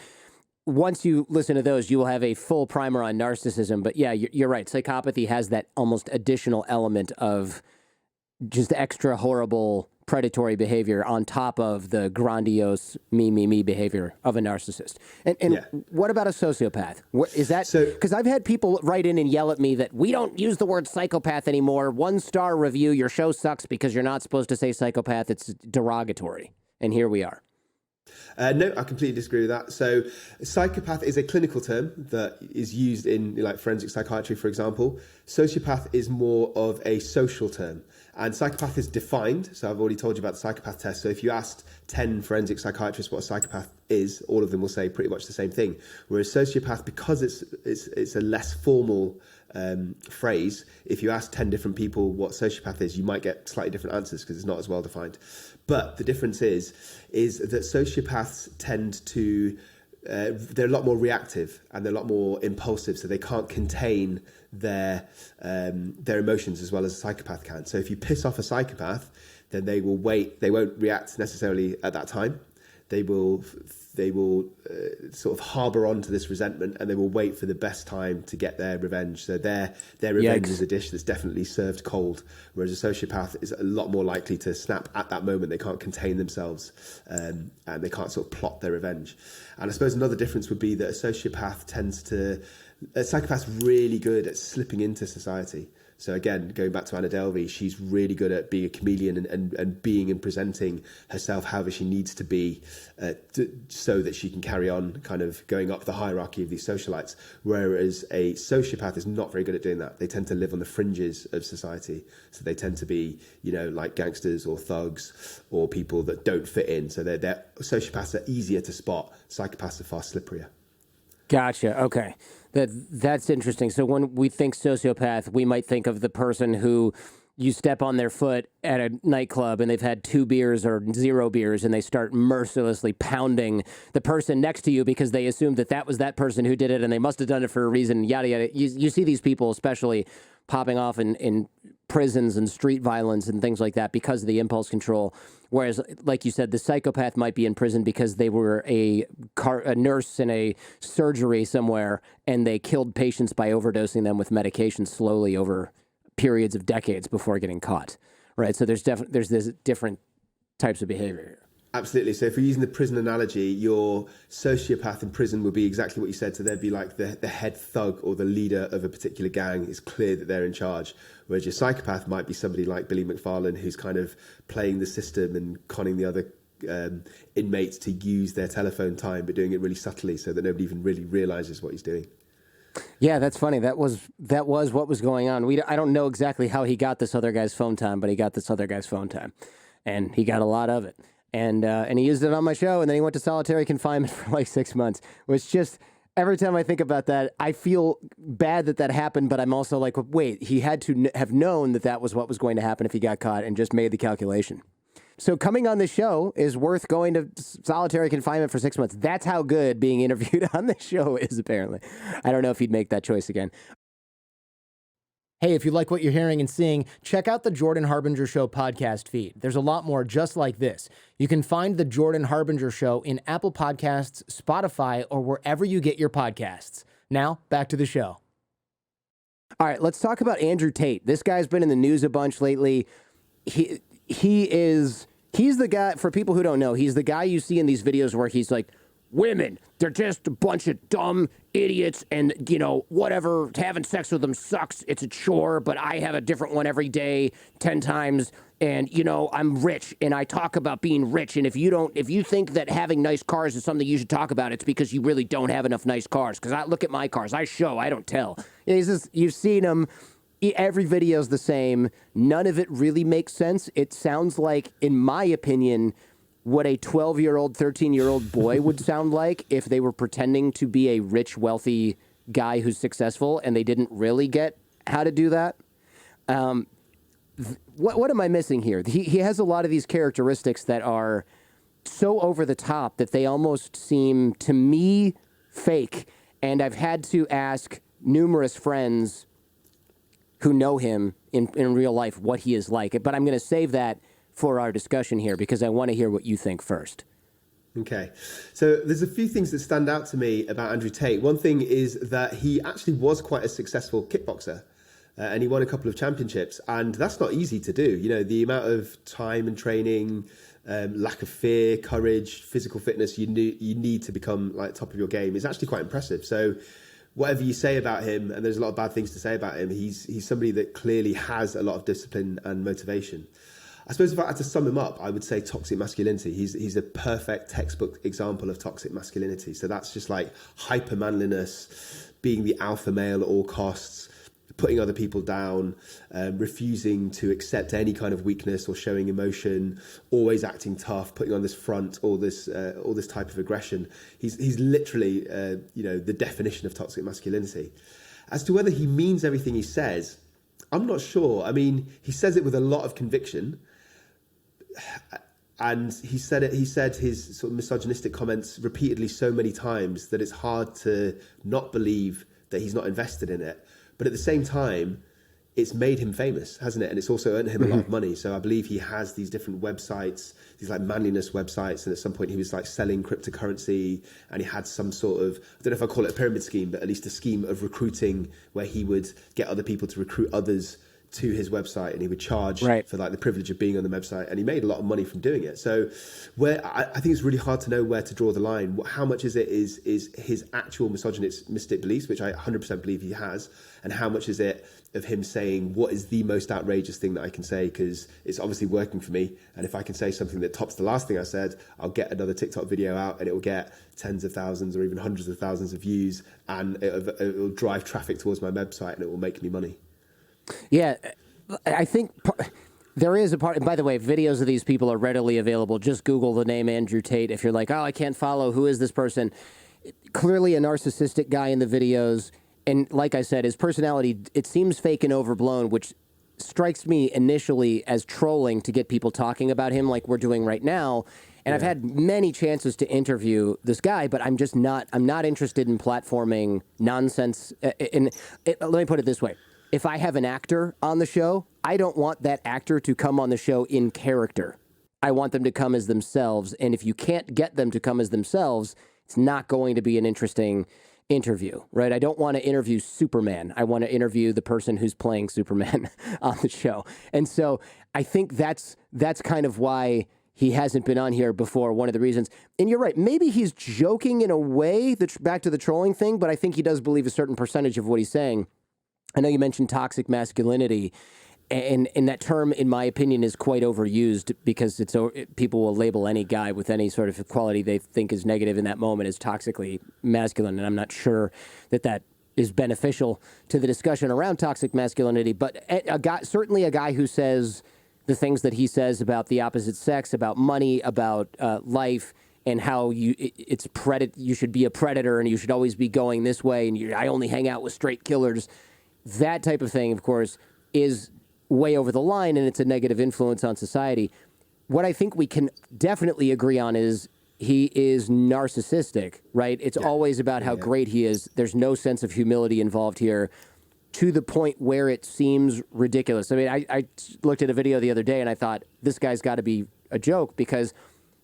Once you listen to those, you will have a full primer on narcissism. But yeah, you're right. Psychopathy has that almost additional element of just extra horrible predatory behavior on top of the grandiose me behavior of a narcissist. And what about a sociopath? What is that? Because I've had people write in and yell at me that we don't use the word psychopath anymore. 1-star review, your show sucks because you're not supposed to say psychopath. It's derogatory. And here we are. No, I completely disagree with that. So psychopath is a clinical term that is used in like forensic psychiatry, for example. Sociopath is more of a social term. And psychopath is defined. So I've already told you about the psychopath test. So if you asked 10 forensic psychiatrists what a psychopath is, all of them will say pretty much the same thing. Whereas sociopath, because it's a less formal phrase, if you ask 10 different people what sociopath is, you might get slightly different answers because it's not as well defined. But the difference is that sociopaths tend to, they're a lot more reactive and they're a lot more impulsive, so they can't contain their emotions as well as a psychopath can. So if you piss off a psychopath, then they will wait. They won't react necessarily at that time. They will sort of harbour onto this resentment and they will wait for the best time to get their revenge. So their revenge is a dish that's definitely served cold, whereas a sociopath is a lot more likely to snap at that moment. They can't contain themselves and they can't sort of plot their revenge. And I suppose another difference would be that a psychopath's really good at slipping into society. So again, going back to Anna Delvey, she's really good at being a chameleon and being and presenting herself however she needs to be so that she can carry on kind of going up the hierarchy of these socialites. Whereas a sociopath is not very good at doing that. They tend to live on the fringes of society. So they tend to be, like gangsters or thugs or people that don't fit in. So they're sociopaths are easier to spot. Psychopaths are far slipperier. Gotcha. Okay. That's interesting. So when we think sociopath, we might think of the person who you step on their foot at a nightclub and they've had 2 beers or 0 beers and they start mercilessly pounding the person next to you because they assumed that was that person who did it and they must have done it for a reason, yada, yada. You see these people especially popping off in prisons and street violence and things like that because of the impulse control. Whereas, like you said, the psychopath might be in prison because they were a nurse in a surgery somewhere and they killed patients by overdosing them with medication slowly over periods of decades before getting caught, right? So there's this different types of behavior here. Absolutely. So if we're using the prison analogy, your sociopath in prison would be exactly what you said. So they'd be like the head thug or the leader of a particular gang. It's clear that they're in charge. Whereas your psychopath might be somebody like Billy McFarland, who's kind of playing the system and conning the other inmates to use their telephone time, but doing it really subtly so that nobody even really realizes what he's doing. Yeah, that's funny. That was what was going on. I don't know exactly how he got this other guy's phone time, but he got this other guy's phone time, and he got a lot of it. And he used it on my show, and then he went to solitary confinement for like 6 months, which just, every time I think about that, I feel bad that happened, but I'm also like, wait, he had to have known that was what was going to happen if he got caught and just made the calculation. So coming on this show is worth going to solitary confinement for 6 months. That's how good being interviewed on this show is, apparently. I don't know if he'd make that choice again. Hey, if you like what you're hearing and seeing, check out the Jordan Harbinger Show podcast feed. There's a lot more just like this. You can find the Jordan Harbinger Show in Apple Podcasts, Spotify, or wherever you get your podcasts. Now, back to the show. All right, let's talk about Andrew Tate. This guy's been in the news a bunch lately. He's the guy, for people who don't know, he's the guy you see in these videos where he's like, women, they're just a bunch of dumb idiots and, you know, whatever, having sex with them sucks. It's a chore, but I have a different one every day, 10 times. And, you know, I'm rich and I talk about being rich. And if you think that having nice cars is something you should talk about, it's because you really don't have enough nice cars. Because I look at my cars, I show, I don't tell. You've seen him. Every video is the same. None of it really makes sense. It sounds like, in my opinion, what a 12-year-old, 13-year-old boy would sound like if they were pretending to be a rich, wealthy guy who's successful and they didn't really get how to do that. What am I missing here? He has a lot of these characteristics that are so over the top that they almost seem, to me, fake. And I've had to ask numerous friends who know him in real life what he is like. But I'm going to save that for our discussion here because I want to hear what you think first. Okay. So there's a few things that stand out to me about Andrew Tate. One thing is that he actually was quite a successful kickboxer. And he won a couple of championships, and that's not easy to do. You know, the amount of time and training, lack of fear, courage, physical fitness you need to become like top of your game is actually quite impressive. So whatever you say about him, and there's a lot of bad things to say about him, he's somebody that clearly has a lot of discipline and motivation. I suppose if I had to sum him up, I would say toxic masculinity. He's a perfect textbook example of toxic masculinity. So that's just like hyper manliness, being the alpha male at all costs, putting other people down, refusing to accept any kind of weakness or showing emotion, always acting tough, putting on this front, all this type of aggression. He's literally, the definition of toxic masculinity. As to whether he means everything he says, I'm not sure. I mean, he says it with a lot of conviction, and he said his sort of misogynistic comments repeatedly so many times that it's hard to not believe that he's not invested in it. But at the same time, it's made him famous, hasn't it? And it's also earned him a lot of money. So I believe he has these different websites, these like manliness websites. And at some point he was like selling cryptocurrency, and he had some sort of, I don't know if I call it a pyramid scheme, but at least a scheme of recruiting where he would get other people to recruit others to his website, and he would charge for like the privilege of being on the website, and he made a lot of money from doing it. So where I think it's really hard to know where to draw the line. How much is it is his actual misogynistic beliefs, which I 100% believe he has, and how much is it of him saying what is the most outrageous thing that I can say, because it's obviously working for me, and if I can say something that tops the last thing I said, I'll get another TikTok video out and it will get tens of thousands or even hundreds of thousands of views, and it will drive traffic towards my website, and it will make me money. Yeah, I think there is a part. And by the way, videos of these people are readily available. Just Google the name Andrew Tate. If you're like, oh, I can't follow, who is this person? Clearly a narcissistic guy in the videos. And like I said, his personality, it seems fake and overblown, which strikes me initially as trolling to get people talking about him like we're doing right now. And I've had many chances to interview this guy, but I'm not interested in platforming nonsense. Let me put it this way. If I have an actor on the show, I don't want that actor to come on the show in character. I want them to come as themselves. And if you can't get them to come as themselves, it's not going to be an interesting interview, right? I don't want to interview Superman. I want to interview the person who's playing Superman on the show. And so I think that's kind of why he hasn't been on here before, one of the reasons. And you're right, maybe he's joking in a way, back to the trolling thing, but I think he does believe a certain percentage of what he's saying. I know you mentioned toxic masculinity, and that term, in my opinion, is quite overused because people will label any guy with any sort of quality they think is negative in that moment as toxically masculine, and I'm not sure that is beneficial to the discussion around toxic masculinity. But certainly a guy who says the things that he says about the opposite sex, about money, about life, and how you should be a predator and you should always be going this way, and I only hang out with straight killers. That type of thing, of course, is way over the line, and it's a negative influence on society. What I think we can definitely agree on is he is narcissistic, right? It's always about how great he is. There's no sense of humility involved here, to the point where it seems ridiculous. I mean, I looked at a video the other day, and I thought, this guy's got to be a joke, because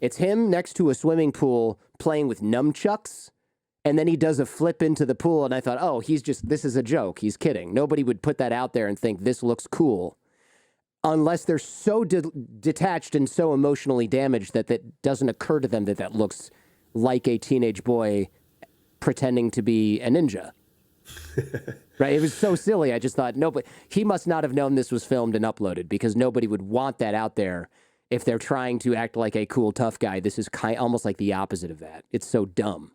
it's him next to a swimming pool playing with nunchucks, And then he does a flip into the pool, and I thought, oh, this is a joke. He's kidding. Nobody would put that out there and think this looks cool unless they're so detached and so emotionally damaged that doesn't occur to them that looks like a teenage boy pretending to be a ninja. Right? It was so silly. I just thought, he must not have known this was filmed and uploaded, because nobody would want that out there if they're trying to act like a cool, tough guy. This is almost like the opposite of that. It's so dumb.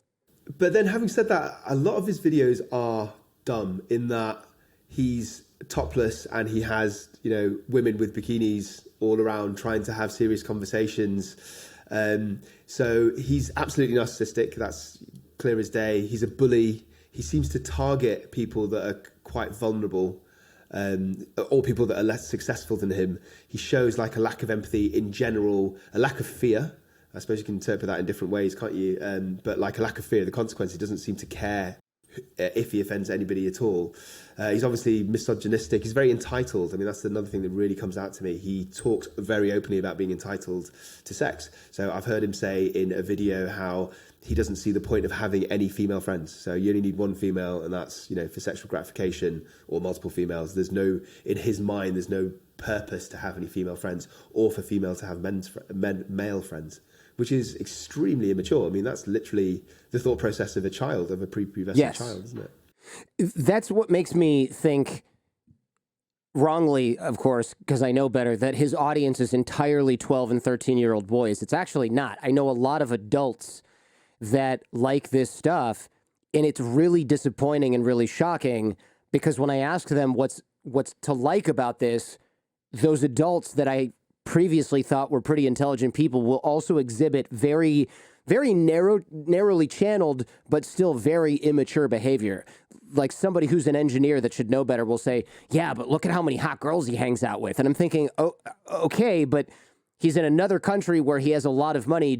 But then, having said that, a lot of his videos are dumb in that he's topless and he has, women with bikinis all around trying to have serious conversations. So he's absolutely narcissistic. That's clear as day. He's a bully. He seems to target people that are quite vulnerable, or people that are less successful than him. He shows like a lack of empathy in general, a lack of fear. I suppose you can interpret that in different ways, can't you? But like a lack of fear of the consequences. He doesn't seem to care if he offends anybody at all. He's obviously misogynistic. He's very entitled. I mean, that's another thing that really comes out to me. He talks very openly about being entitled to sex. So I've heard him say in a video how he doesn't see the point of having any female friends. So you only need one female, and that's, for sexual gratification, or multiple females. In his mind, there's no purpose to have any female friends, or for female to have male friends, which is extremely immature. I mean, that's literally the thought process of a child, of a prepubescent child, isn't it? That's what makes me think, wrongly, of course, because I know better, that his audience is entirely 12 and 13-year-old boys. It's actually not. I know a lot of adults that like this stuff, and it's really disappointing and really shocking, because when I ask them what's to like about this, those adults that I previously thought were pretty intelligent people will also exhibit very, very narrowly channeled, but still very immature behavior. Like somebody who's an engineer that should know better will say, yeah, but look at how many hot girls he hangs out with. And I'm thinking, oh, okay, but he's in another country where he has a lot of money.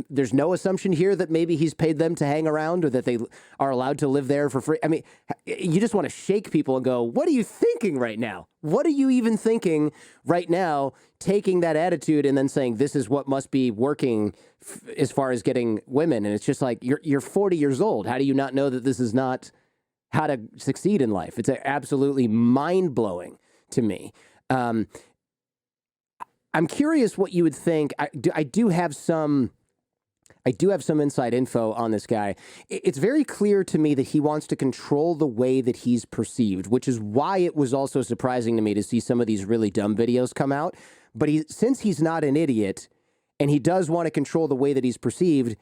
There's no assumption here that maybe he's paid them to hang around, or that they are allowed to live there for free. I mean, you just want to shake people and go, what are you thinking right now? What are you even thinking right now, taking that attitude and then saying this is what must be working as far as getting women? And it's just like, you're 40 years old. How do you not know that this is not how to succeed in life? It's absolutely mind-blowing to me. I'm curious what you would think. I do have some inside info on this guy. It's very clear to me that he wants to control the way that he's perceived, which is why it was also surprising to me to see some of these really dumb videos come out. But since he's not an idiot and he does want to control the way that he's perceived,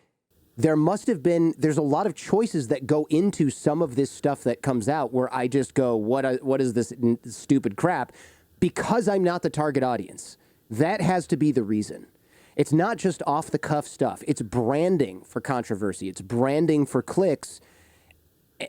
there's a lot of choices that go into some of this stuff that comes out where I just go, what is this stupid crap? Because I'm not the target audience. That has to be the reason. It's not just off-the-cuff stuff. It's branding for controversy. It's branding for clicks.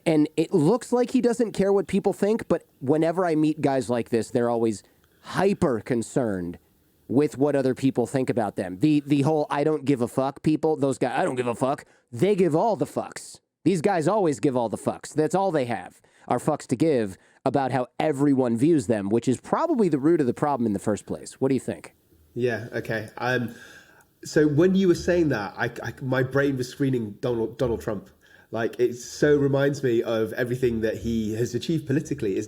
And it looks like he doesn't care what people think, but whenever I meet guys like this, they're always hyper concerned with what other people think about them. The whole I don't give a fuck people, those guys, I don't give a fuck, they give all the fucks. These guys always give all the fucks. That's all they have, are fucks to give about how everyone views them, which is probably the root of the problem in the first place. What do you think? Yeah, okay. So when you were saying that, my brain was screening Donald Trump. Like, it so reminds me of everything that he has achieved politically.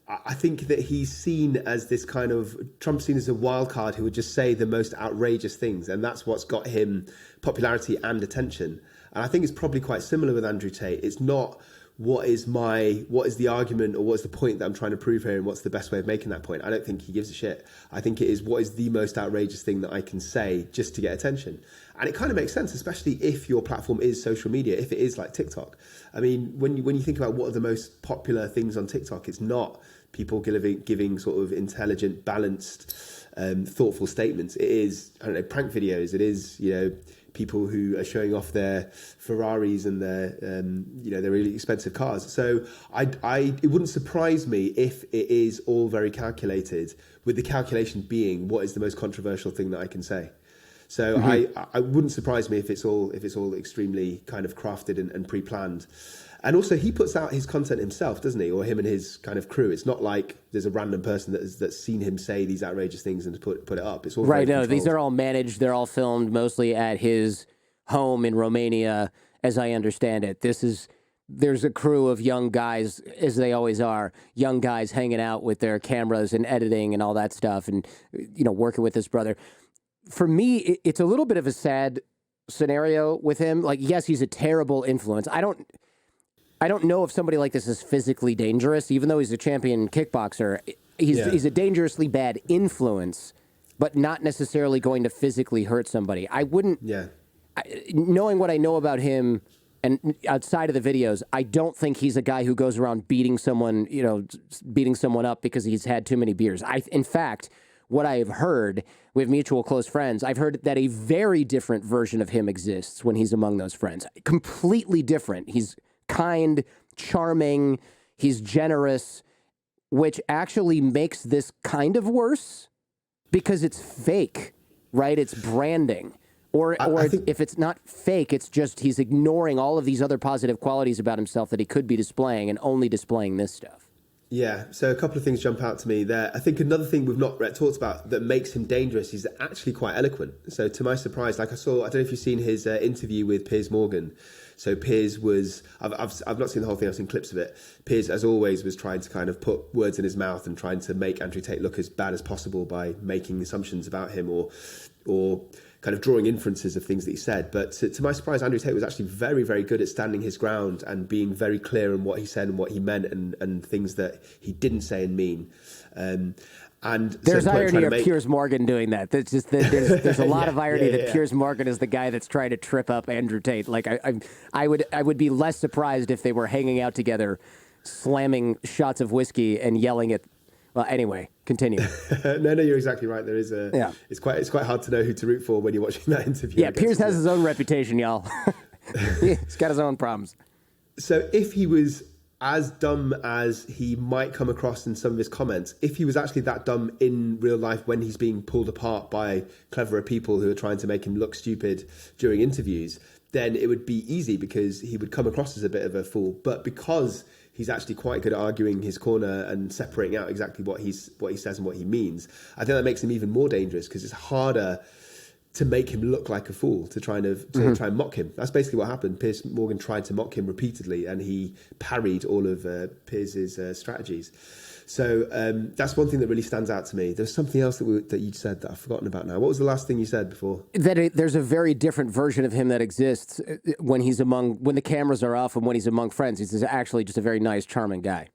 I think that he's seen as this kind of, Trump's seen as a wild card who would just say the most outrageous things. And that's what's got him popularity and attention. And I think it's probably quite similar with Andrew Tate. It's not what is the argument, or what's the point that I'm trying to prove here, and what's the best way of making that point. I don't think he gives a shit. I think it is what is the most outrageous thing that I can say just to get attention. And it kind of makes sense, especially if your platform is social media, if it is like TikTok. I mean, when you think about what are the most popular things on TikTok, it's not people giving sort of intelligent, balanced, thoughtful statements. It is, I don't know, prank videos. It is, people who are showing off their Ferraris and their really expensive cars. So it wouldn't surprise me if it is all very calculated, with the calculation being what is the most controversial thing that I can say. So I wouldn't surprise me if it's all extremely kind of crafted and pre-planned. And also, he puts out his content himself, doesn't he? Or him and his kind of crew. It's not like there's a random person that's seen him say these outrageous things and put it up. It's all right. No, these are all managed. They're all filmed mostly at his home in Romania, as I understand it. There's a crew of young guys, as they always are, young guys hanging out with their cameras and editing and all that stuff and, working with his brother. For me, it's a little bit of a sad scenario with him. Like, yes, he's a terrible influence. I don't know if somebody like this is physically dangerous, even though he's a champion kickboxer. He's a dangerously bad influence, but not necessarily going to physically hurt somebody. I wouldn't, knowing what I know about him and outside of the videos, I don't think he's a guy who goes around beating someone up because he's had too many beers. In fact, what I have heard with mutual close friends, I've heard that a very different version of him exists when he's among those friends. Completely different. He's kind, charming, he's generous, which actually makes this kind of worse because it's fake, right? It's branding. Or if it's not fake, it's just he's ignoring all of these other positive qualities about himself that he could be displaying and only displaying this stuff. Yeah, so a couple of things jump out to me there. I think another thing we've not talked about that makes him dangerous is actually quite eloquent. So to my surprise, I don't know if you've seen his interview with Piers Morgan. So Piers was, I've not seen the whole thing, I've seen clips of it. Piers, as always, was trying to kind of put words in his mouth and trying to make Andrew Tate look as bad as possible by making assumptions about him or kind of drawing inferences of things that he said. But to my surprise, Andrew Tate was actually very, very good at standing his ground and being very clear in what he said and what he meant and things that he didn't say and mean. And there's irony of Piers Morgan doing that. There's just there's a lot of irony that Piers Morgan is the guy that's trying to trip up Andrew Tate. Like I would be less surprised if they were hanging out together, slamming shots of whiskey and yelling at. Well, anyway, continue. No, you're exactly right. There is it's quite hard to know who to root for when you're watching that interview. Yeah, Piers has his own reputation, y'all. He's got his own problems. So if he was as dumb as he might come across in some of his comments, if he was actually that dumb in real life when he's being pulled apart by cleverer people who are trying to make him look stupid during interviews, then it would be easy because he would come across as a bit of a fool. But because he's actually quite good at arguing his corner and separating out exactly what he says and what he means, I think that makes him even more dangerous because it's harder to make him look like a fool, to try and mock him. That's basically what happened. Piers Morgan tried to mock him repeatedly and he parried all of Piers's strategies. So that's one thing that really stands out to me. There's something else that you said that I've forgotten about now. What was the last thing you said before? There's a very different version of him that exists when the cameras are off and when he's among friends. He's actually just a very nice, charming guy.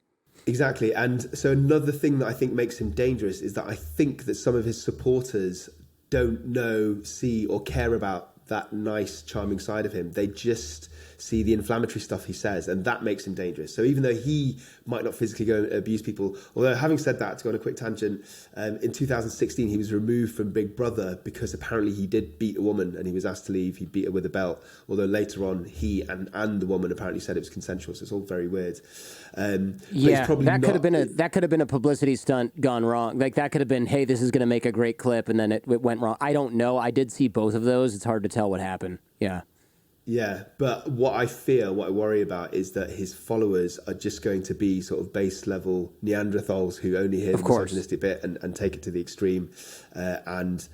Exactly. And so another thing that I think makes him dangerous is that I think that some of his supporters don't know, see, or care about that nice, charming side of him. They just see the inflammatory stuff he says, and that makes him dangerous. So even though he might not physically go and abuse people, although having said that, to go on a quick tangent, in 2016 he was removed from Big Brother because apparently he did beat a woman and he was asked to leave. He beat her with a belt, although later on he and the woman apparently said it was consensual, so it's all very weird. That could have been a publicity stunt gone wrong. Like that could have been, hey, this is going to make a great clip, and then it went wrong. I don't know. I did see both of those. It's hard to tell what happened. Yeah, but what I worry about is that his followers are just going to be sort of base level Neanderthals who only hear the misogynistic bit and take it to the extreme. Best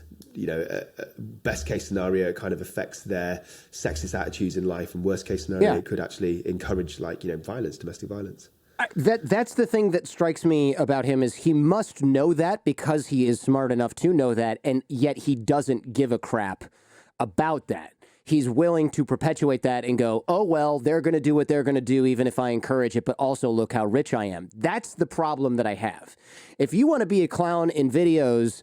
case scenario, it kind of affects their sexist attitudes in life, and worst case scenario, it could actually encourage violence, domestic violence. That's the thing that strikes me about him is he must know that because he is smart enough to know that, and yet he doesn't give a crap about that. He's willing to perpetuate that and go, oh, well, they're going to do what they're going to do, even if I encourage it, but also look how rich I am. That's the problem that I have. If you want to be a clown in videos,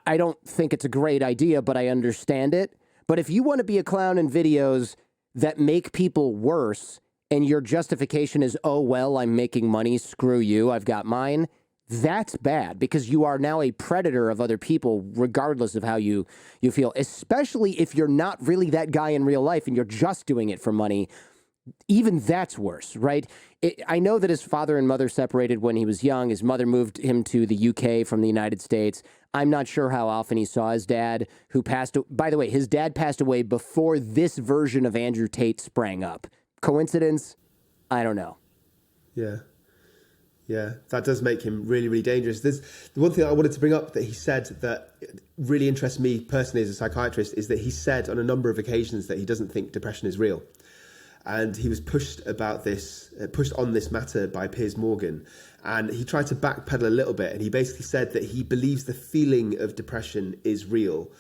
I don't think it's a great idea, but I understand it. But if you want to be a clown in videos that make people worse and your justification is, oh, well, I'm making money, screw you, I've got mine, that's bad because you are now a predator of other people regardless of how you feel, especially if you're not really that guy in real life and you're just doing it for money. Even that's worse, right? I know that his father and mother separated when he was young. His mother moved him to the UK from the United States. I'm not sure how often he saw his dad, who passed. By the way, his dad passed away before this version of Andrew Tate sprang up. Coincidence? I don't know. Yeah. Yeah, that does make him really, really dangerous. There's the one thing I wanted to bring up that he said that really interests me personally as a psychiatrist is that he said on a number of occasions that he doesn't think depression is real. And he was pushed on this matter by Piers Morgan. And he tried to backpedal a little bit. And he basically said that he believes the feeling of depression is real,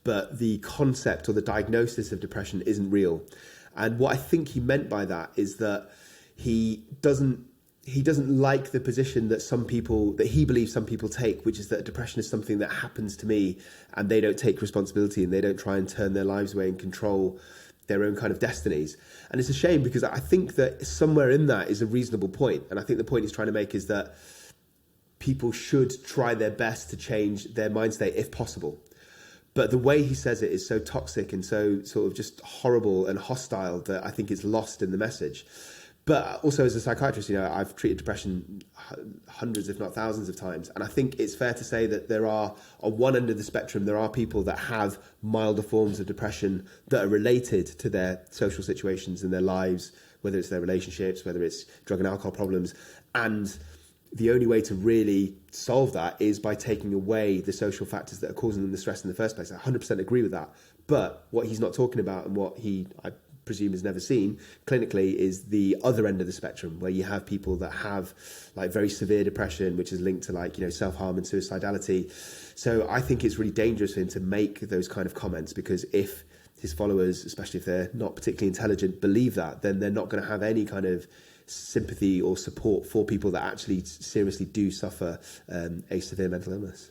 but the concept or the diagnosis of depression isn't real. And what I think he meant by that is that he doesn't like the position that he believes some people take, which is that depression is something that happens to me and they don't take responsibility and they don't try and turn their lives away and control their own kind of destinies. And it's a shame because I think that somewhere in that is a reasonable point. And I think the point he's trying to make is that people should try their best to change their mind state if possible. But the way he says it is so toxic and so sort of just horrible and hostile that I think it's lost in the message. But also as a psychiatrist, I've treated depression hundreds, if not thousands of times. And I think it's fair to say that there are, on one end of the spectrum, there are people that have milder forms of depression that are related to their social situations in their lives, whether it's their relationships, whether it's drug and alcohol problems. And the only way to really solve that is by taking away the social factors that are causing them the stress in the first place. I 100% agree with that. But what he's not talking about and what I presume has never seen clinically is the other end of the spectrum, where you have people that have like very severe depression, which is linked to self-harm and suicidality. So I think it's really dangerous for him to make those kind of comments, because if his followers, especially if they're not particularly intelligent, believe that, then they're not going to have any kind of sympathy or support for people that actually seriously do suffer a severe mental illness.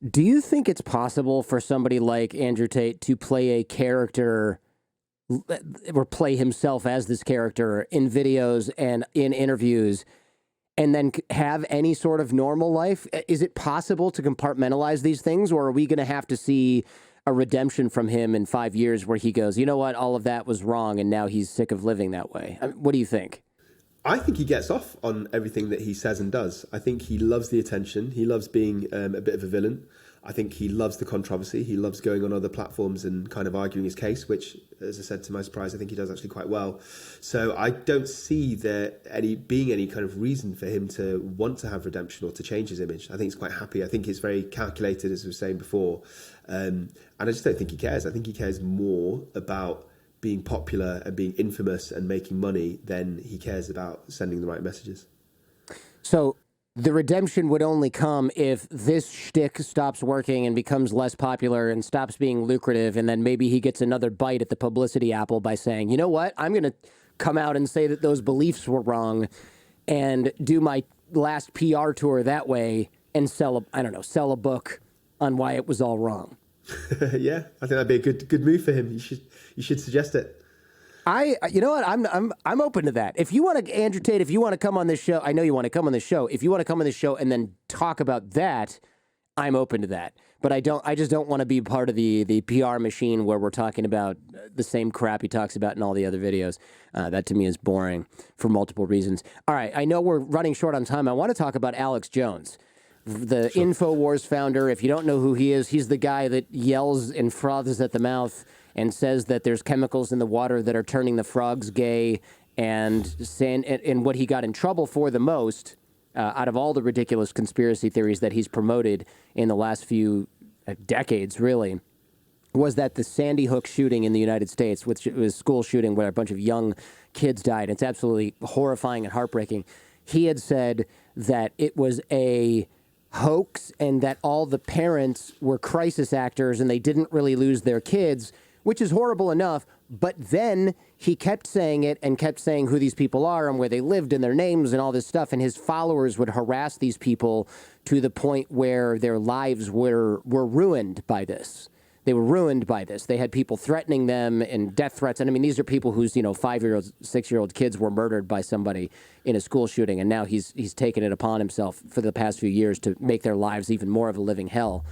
Do you think it's possible for somebody like Andrew Tate to play a character or play himself as this character in videos and in interviews and then have any sort of normal life? Is it possible to compartmentalize these things, or are we going to have to see a redemption from him in 5 years where he goes, you know what, all of that was wrong and now he's sick of living that way? I mean, what do you think? I think he gets off on everything that he says and does. I think he loves the attention. He loves being a bit of a villain. I think he loves the controversy. He loves going on other platforms and kind of arguing his case, which, as I said, to my surprise, I think he does actually quite well. So I don't see there being any kind of reason for him to want to have redemption or to change his image. I think he's quite happy. I think it's very calculated, as we were saying before. And I just don't think he cares. I think he cares more about being popular and being infamous and making money than he cares about sending the right messages. So the redemption would only come if this shtick stops working and becomes less popular and stops being lucrative, and then maybe he gets another bite at the publicity apple by saying, you know what, I'm going to come out and say that those beliefs were wrong and do my last PR tour that way and sell a book on why it was all wrong. Yeah, I think that'd be a good move for him. You should suggest it. You know what? I'm open to that. If you want to, Andrew Tate, if you want to come on this show, I know you want to come on this show. If you want to come on this show and then talk about that, I'm open to that. But I just don't want to be part of the PR machine where we're talking about the same crap he talks about in all the other videos. That to me is boring for multiple reasons. All right, I know we're running short on time. I want to talk about Alex Jones, the sure. InfoWars founder. If you don't know who he is, he's the guy that yells and froths at the mouth and says that there's chemicals in the water that are turning the frogs gay, and what he got in trouble for the most, out of all the ridiculous conspiracy theories that he's promoted in the last few decades, really, was that the Sandy Hook shooting in the United States, which was a school shooting where a bunch of young kids died. It's absolutely horrifying and heartbreaking. He had said that it was a hoax and that all the parents were crisis actors and they didn't really lose their kids, which is horrible enough. But then he kept saying it and kept saying who these people are and where they lived and their names and all this stuff. And his followers would harass these people to the point where their lives were ruined by this. They were ruined by this. They had people threatening them and death threats. And I mean, these are people whose, 5-year-old, 6-year-old kids were murdered by somebody in a school shooting. And now he's taken it upon himself for the past few years to make their lives even more of a living hell.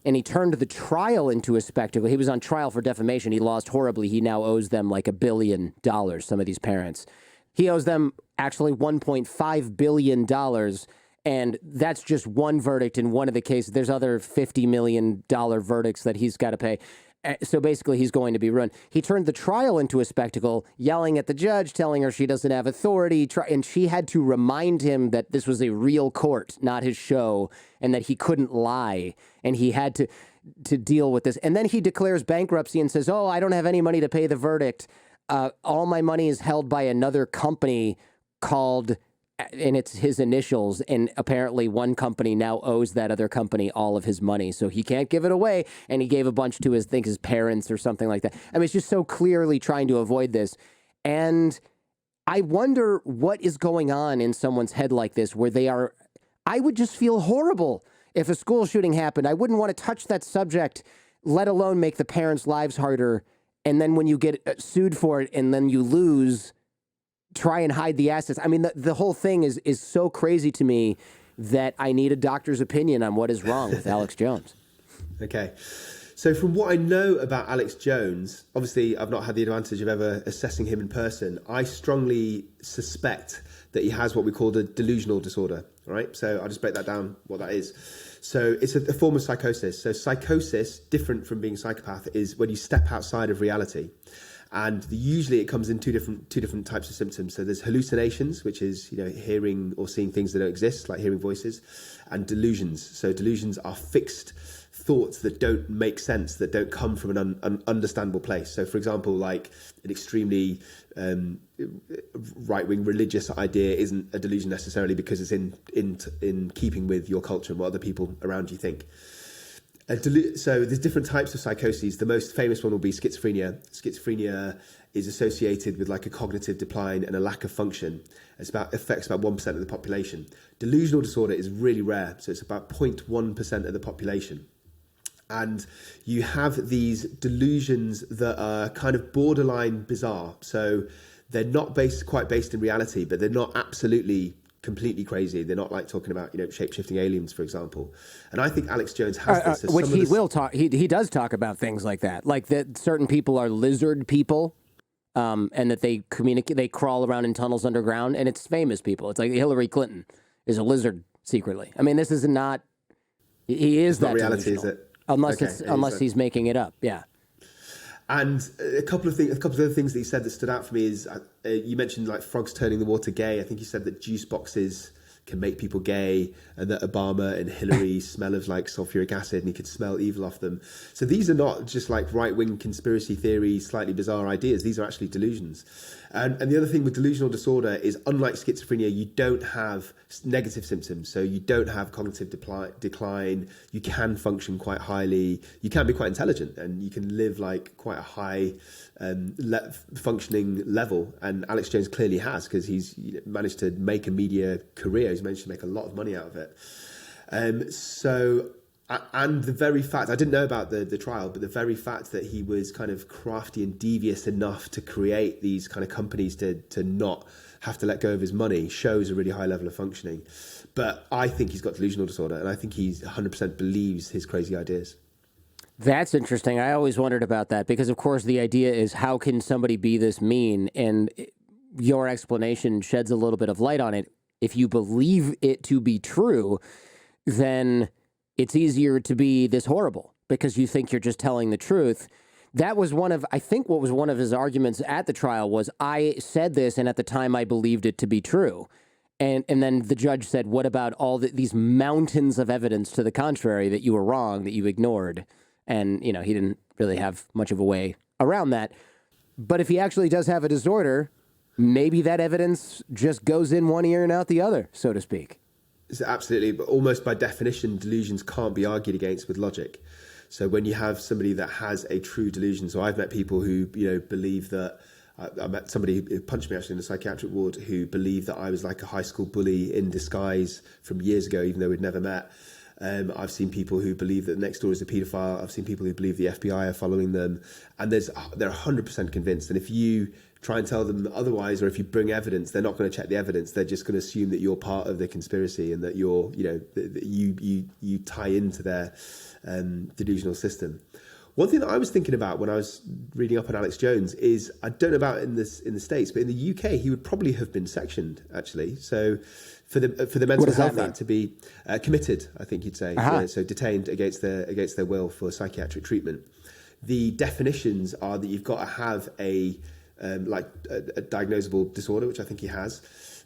And he turned the trial into a spectacle. He was on trial for defamation. He lost horribly. He now owes them like $1 billion, some of these parents. He owes them actually $1.5 billion. And that's just one verdict in one of the cases. There's other $50 million verdicts that he's got to pay. So basically, he's going to be ruined. He turned the trial into a spectacle, yelling at the judge, telling her she doesn't have authority. And she had to remind him that this was a real court, not his show, and that he couldn't lie. And he had to deal with this. And then he declares bankruptcy and says, I don't have any money to pay the verdict. All my money is held by another company called... and it's his initials, and apparently one company now owes that other company all of his money, so he can't give it away, and he gave a bunch to his parents or something like that. I mean, it's just so clearly trying to avoid this, and I wonder what is going on in someone's head like this, where they are... I would just feel horrible if a school shooting happened. I wouldn't want to touch that subject, let alone make the parents' lives harder, and then when you get sued for it and then you lose... try and hide the assets. I mean, the whole thing is so crazy to me that I need a doctor's opinion on what is wrong with Alex Jones. Okay. So from what I know about Alex Jones, obviously I've not had the advantage of ever assessing him in person. I strongly suspect that he has what we call the delusional disorder, right? So I'll just break that down, what that is. So it's a form of psychosis. So psychosis, different from being psychopath, is when you step outside of reality. And usually it comes in two different types of symptoms. So there's hallucinations, which is hearing or seeing things that don't exist, like hearing voices, and delusions. So delusions are fixed thoughts that don't make sense, that don't come from an understandable place. So, for example, like an extremely right-wing religious idea isn't a delusion necessarily because it's in keeping with your culture and what other people around you think. So there's different types of psychoses. The most famous one will be schizophrenia. Schizophrenia is associated with like a cognitive decline and a lack of function. Affects about 1% of the population. Delusional disorder is really rare, so it's about 0.1% of the population. And you have these delusions that are kind of borderline bizarre. So they're not quite based in reality, but they're not absolutely completely crazy. They're not like talking about shape-shifting aliens, for example. And I think Alex Jones has this. So which he will talk. He does talk about things like that, like that certain people are lizard people, and that they communicate. They crawl around in tunnels underground, and it's famous people. It's like Hillary Clinton is a lizard secretly. I mean, this is not. He is that not reality, is it? Unless he's making it up. Yeah. And a couple of other things that he said that stood out for me is you mentioned like frogs turning the water gay. I think he said that juice boxes can make people gay, and that Obama and Hillary smell of like sulfuric acid, and he could smell evil off them. So these are not just like right-wing conspiracy theory, slightly bizarre ideas. These are actually delusions. And the other thing with delusional disorder is, unlike schizophrenia, you don't have negative symptoms. So you don't have cognitive decline. You can function quite highly. You can be quite intelligent, and you can live like quite a high functioning level. And Alex Jones clearly has, because he's managed to make a media career. He's managed to make a lot of money out of it. And the very fact, I didn't know about the trial, but the very fact that he was kind of crafty and devious enough to create these kind of companies to not have to let go of his money shows a really high level of functioning. But I think he's got delusional disorder, and I think he 100% believes his crazy ideas. That's interesting. I always wondered about that, because, of course, the idea is, how can somebody be this mean? And your explanation sheds a little bit of light on it. If you believe it to be true, then it's easier to be this horrible because you think you're just telling the truth. That was I think what was one of his arguments at the trial was, I said this, and at the time I believed it to be true. And then the judge said, what about all these mountains of evidence to the contrary that you were wrong, that you ignored? And, he didn't really have much of a way around that. But if he actually does have a disorder, maybe that evidence just goes in one ear and out the other, so to speak. Absolutely, but almost by definition, delusions can't be argued against with logic. So when you have somebody that has a true delusion, so I've met people who, believe that, I met somebody who punched me actually in the psychiatric ward, who believed that I was like a high school bully in disguise from years ago, even though we'd never met. I've seen people who believe that next door is a paedophile. I've seen people who believe the FBI are following them, and they're 100% convinced. And if you try and tell them otherwise, or if you bring evidence, they're not going to check the evidence. They're just going to assume that you're part of the conspiracy and that you're, that you tie into their delusional system. One thing that I was thinking about when I was reading up on Alex Jones is, I don't know about in the States, but in the UK, he would probably have been sectioned, actually. So for the mental health act to be committed, I think you'd say, so detained against their will for psychiatric treatment. the definitions are that you've got to have a diagnosable disorder, which I think he has,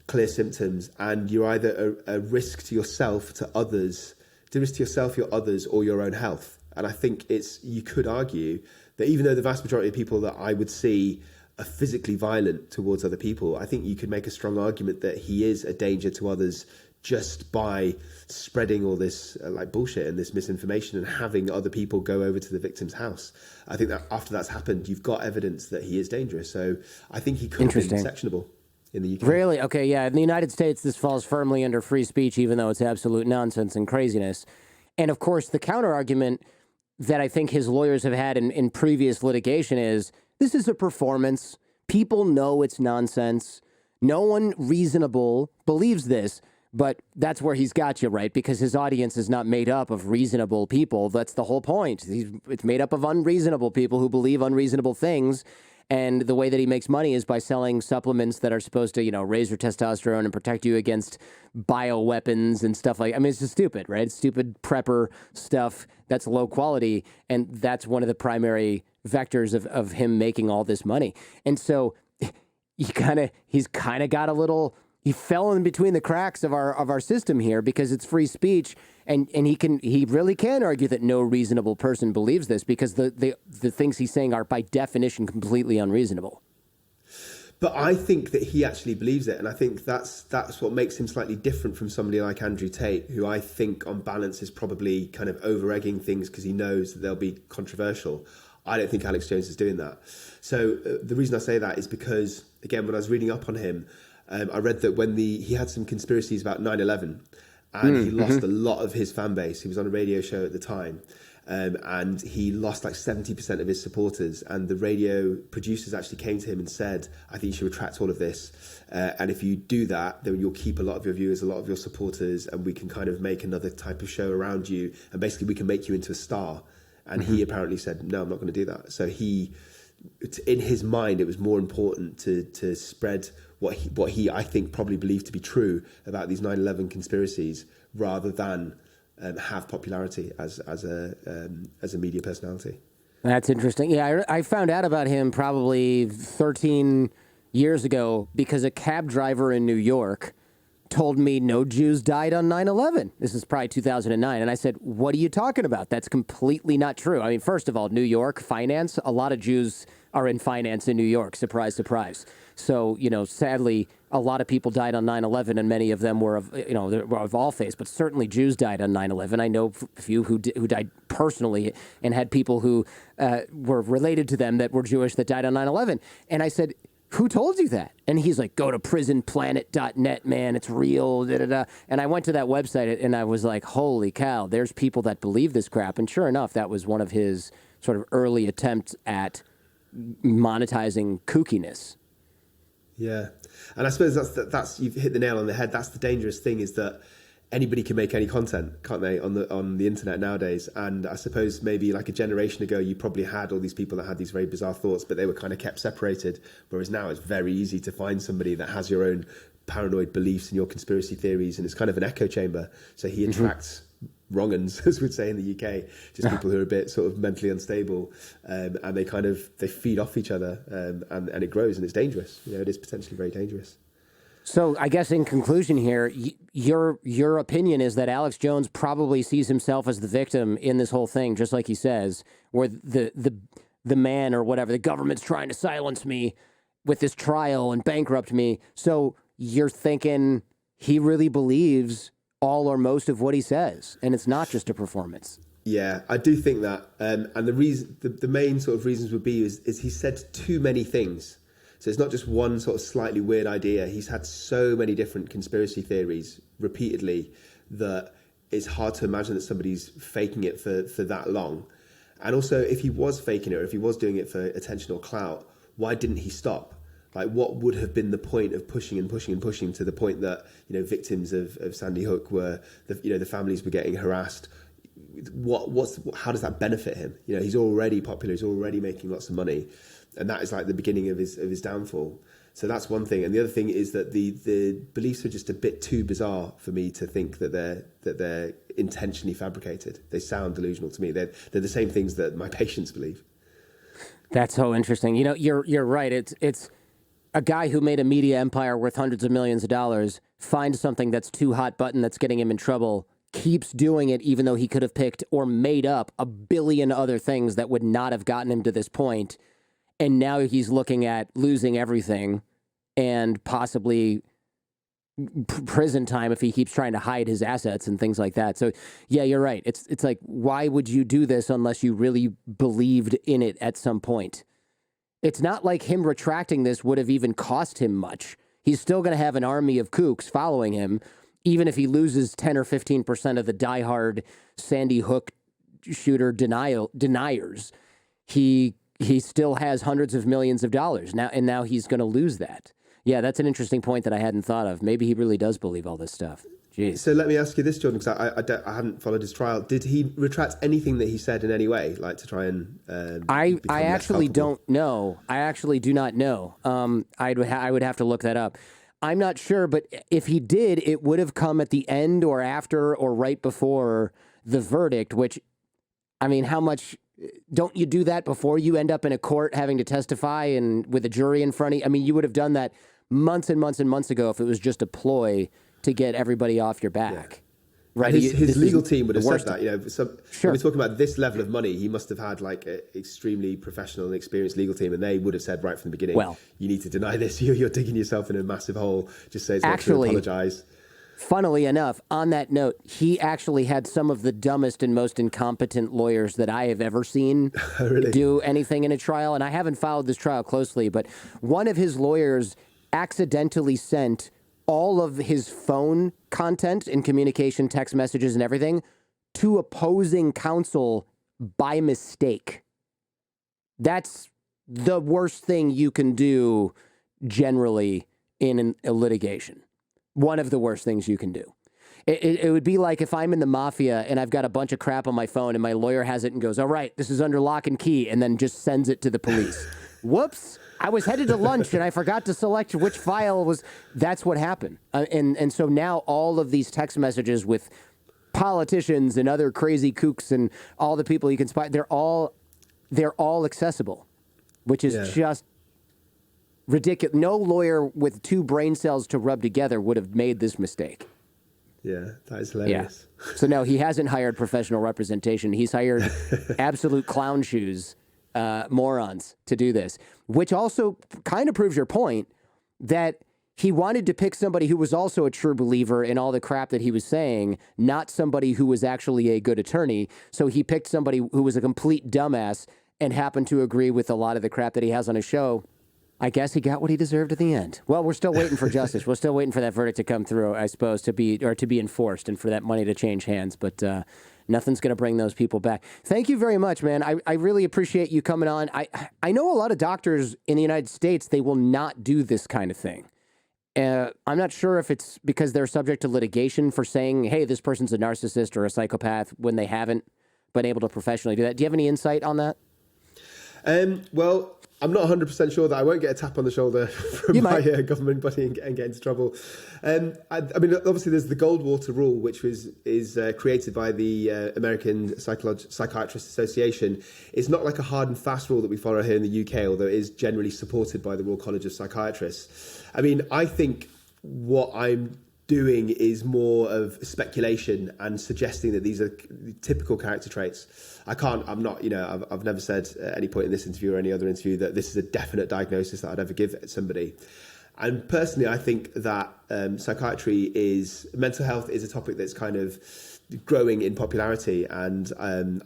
clear symptoms, and you're either a risk to yourself, to others, your others, or your own health. And I think you could argue that even though the vast majority of people that I would see are physically violent towards other people, I think you could make a strong argument that he is a danger to others just by spreading all this bullshit and this misinformation and having other people go over to the victim's house. I think that after that's happened, you've got evidence that he is dangerous. So I think he could have been sectionable in the UK. Really? Okay, yeah. In the United States, this falls firmly under free speech, even though it's absolute nonsense and craziness. And of course, the counter argument that I think his lawyers have had in previous litigation is, this is a performance. People know it's nonsense. No one reasonable believes this. But that's where he's got you, right? Because his audience is not made up of reasonable people. That's the whole point. It's made up of unreasonable people who believe unreasonable things. And the way that he makes money is by selling supplements that are supposed to, raise your testosterone and protect you against bioweapons and stuff like. I mean, it's just stupid, right? It's stupid prepper stuff that's low quality. And that's one of the primary vectors of him making all this money. And so he's kind of got a little. He fell in between the cracks of our system here because it's free speech, and he really can argue that no reasonable person believes this because the things he's saying are by definition completely unreasonable. But I think that he actually believes it, and I think that's what makes him slightly different from somebody like Andrew Tate, who I think on balance is probably kind of over-egging things because he knows that they'll be controversial. I don't think Alex Jones is doing that. So the reason I say that is because, again, when I was reading up on him, I read that when he had some conspiracies about 9/11 and he lost a lot of his fan base. He was on a radio show at the time and he lost like 70% of his supporters. And the radio producers actually came to him and said, I think you should retract all of this. And if you do that, then you'll keep a lot of your viewers, a lot of your supporters, and we can kind of make another type of show around you. And basically we can make you into a star. And he apparently said, no, I'm not going to do that. So in his mind, it was more important to spread what he I think probably believed to be true about these 9/11 conspiracies rather than have popularity as a media personality. That's interesting. Yeah, I found out about him probably 13 years ago because a cab driver in New York told me no Jews died on 9/11. This is probably 2009. And I said, what are you talking about? That's completely not true. I mean, first of all, New York, finance, a lot of Jews are in finance in New York. Surprise, surprise. So, sadly, a lot of people died on 9/11 and many of them were of all faiths, but certainly Jews died on 9/11. I know a few who died personally and had people who were related to them that were Jewish that died on 9/11. And I said, who told you that? And he's like, go to prisonplanet.net, man. It's real. Da, da, da. And I went to that website and I was like, holy cow, there's people that believe this crap. And sure enough, that was one of his sort of early attempts at monetizing kookiness. Yeah. And I suppose that's you've hit the nail on the head. That's the dangerous thing, is that anybody can make any content, can't they, on the internet nowadays? And I suppose maybe like a generation ago, you probably had all these people that had these very bizarre thoughts, but they were kind of kept separated. Whereas now it's very easy to find somebody that has your own paranoid beliefs and your conspiracy theories, and it's kind of an echo chamber. So he attracts wrong-uns, as we'd say in the UK, just people who are a bit sort of mentally unstable, and they feed off each other, and it grows, and it's dangerous. It is potentially very dangerous. So I guess in conclusion here, your opinion is that Alex Jones probably sees himself as the victim in this whole thing, just like he says, where the man or whatever, the government's trying to silence me with this trial and bankrupt me. So you're thinking he really believes all or most of what he says, and it's not just a performance. Yeah, I do think that. And the reason, the main sort of reasons would be is he said too many things. So it's not just one sort of slightly weird idea. He's had so many different conspiracy theories repeatedly that it's hard to imagine that somebody's faking it for that long. And also, if he was faking it, or if he was doing it for attention or clout, why didn't he stop? Like, what would have been the point of pushing and pushing and pushing to the point that, victims of Sandy Hook were, the families were getting harassed? How does that benefit him? He's already popular. He's already making lots of money. And that is like the beginning of his downfall. So that's one thing. And the other thing is that the beliefs are just a bit too bizarre for me to think that they're intentionally fabricated. They sound delusional to me. They're the same things that my patients believe. That's so interesting. You know, you're right. It's a guy who made a media empire worth hundreds of millions of dollars finds something that's too hot button that's getting him in trouble, keeps doing it even though he could have picked or made up a billion other things that would not have gotten him to this point. And now he's looking at losing everything and possibly prison time if he keeps trying to hide his assets and things like that. So yeah, you're right. It's like, why would you do this unless you really believed in it at some point? It's not like him retracting this would have even cost him much. He's still going to have an army of kooks following him, even if he loses 10 or 15% of the diehard Sandy Hook shooter deniers. He still has hundreds of millions of dollars now, and now he's going to lose that. Yeah, that's an interesting point that I hadn't thought of. Maybe he really does believe all this stuff. Jeez. So let me ask you this, Jordan, because I haven't followed his trial. Did he retract anything that he said in any way, like to try and? I actually don't know. I actually do not know. I would have to look that up. I'm not sure, but if he did, it would have come at the end or after or right before the verdict. Which, I mean, how much? Don't you do that before you end up in a court having to testify and with a jury in front of you? I mean, you would have done that months and months and months ago if it was just a ploy to get everybody off your back. Yeah. Right. His legal team would have said that, you know, sure. When we're talking about this level of money, he must have had like an extremely professional and experienced legal team, and they would have said right from the beginning, well, you need to deny this. You're digging yourself in a massive hole. Just say it's not to apologize. Funnily enough, on that note, he actually had some of the dumbest and most incompetent lawyers that I have ever seen really? Do anything in a trial. And I haven't followed this trial closely, but one of his lawyers accidentally sent all of his phone content and communication, text messages and everything to opposing counsel by mistake. That's the worst thing you can do generally in a litigation. One of the worst things you can do. It would be like if I'm in the mafia and I've got a bunch of crap on my phone and my lawyer has it and goes, all right, this is under lock and key, and then just sends it to the police. Whoops. I was headed to lunch and I forgot to select which file was. That's what happened. And so now all of these text messages with politicians and other crazy kooks and all the people you can spy, they're all accessible, which is just ridiculous. No lawyer with two brain cells to rub together would have made this mistake. Yeah, that is hilarious. Yeah. So no, he hasn't hired professional representation. He's hired absolute clown shoes morons to do this, which also kind of proves your point that he wanted to pick somebody who was also a true believer in all the crap that he was saying, not somebody who was actually a good attorney. So he picked somebody who was a complete dumbass and happened to agree with a lot of the crap that he has on his show. I guess he got what he deserved at the end. Well, we're still waiting for justice. We're still waiting for that verdict to come through, I suppose, to be enforced and for that money to change hands. But nothing's going to bring those people back. Thank you very much, man. I really appreciate you coming on. I know a lot of doctors in the United States, they will not do this kind of thing. I'm not sure if it's because they're subject to litigation for saying, hey, this person's a narcissist or a psychopath when they haven't been able to professionally do that. Do you have any insight on that? Well, I'm not 100% sure that I won't get a tap on the shoulder from my government body and get into trouble. I mean, obviously, there's the Goldwater rule, which is created by the American Psychiatrist Association. It's not like a hard and fast rule that we follow here in the UK, although it is generally supported by the Royal College of Psychiatrists. I mean, I think what I'm doing is more of speculation and suggesting that these are typical character traits. I'm not, I've never said at any point in this interview or any other interview that this is a definite diagnosis that I'd ever give somebody. And personally, I think that mental health is a topic that's kind of growing in popularity, and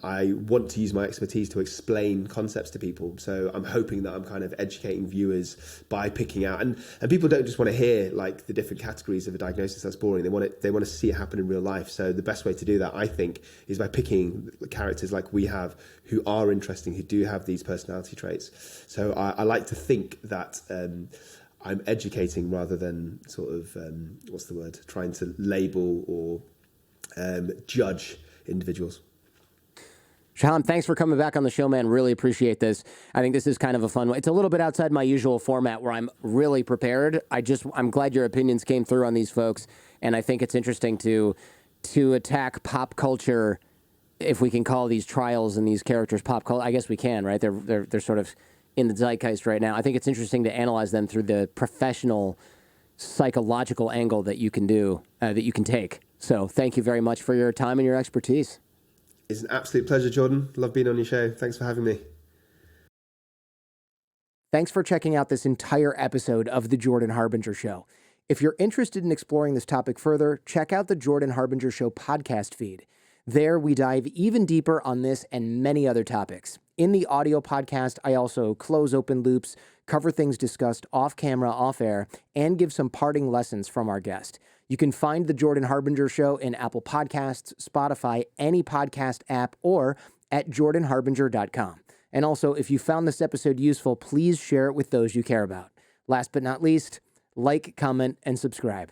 I want to use my expertise to explain concepts to people. So I'm hoping that I'm kind of educating viewers by picking out, and people don't just want to hear like the different categories of a diagnosis. That's boring. They want to see it happen in real life. So the best way to do that, I think, is by picking characters like we have who are interesting, who do have these personality traits. So I like to think that I'm educating rather than sort of trying to label or judge individuals. Sohom, thanks for coming back on the show, man. Really appreciate this. I think this is kind of a fun one. It's a little bit outside my usual format where I'm really prepared. I'm glad your opinions came through on these folks, and I think it's interesting to attack pop culture if we can call these trials and these characters pop culture. I guess we can, right? They're sort of in the zeitgeist right now. I think it's interesting to analyze them through the professional psychological angle that you can do, that you can take. So thank you very much for your time and your expertise. It's an absolute pleasure, Jordan. Love being on your show. Thanks for having me. Thanks for checking out this entire episode of The Jordan Harbinger Show. If you're interested in exploring this topic further, check out the Jordan Harbinger Show podcast feed. There, we dive even deeper on this and many other topics. In the audio podcast, I also close open loops, cover things discussed off camera, off air, and give some parting lessons from our guest. You can find The Jordan Harbinger Show in Apple Podcasts, Spotify, any podcast app, or at jordanharbinger.com. And also, if you found this episode useful, please share it with those you care about. Last but not least, like, comment, and subscribe.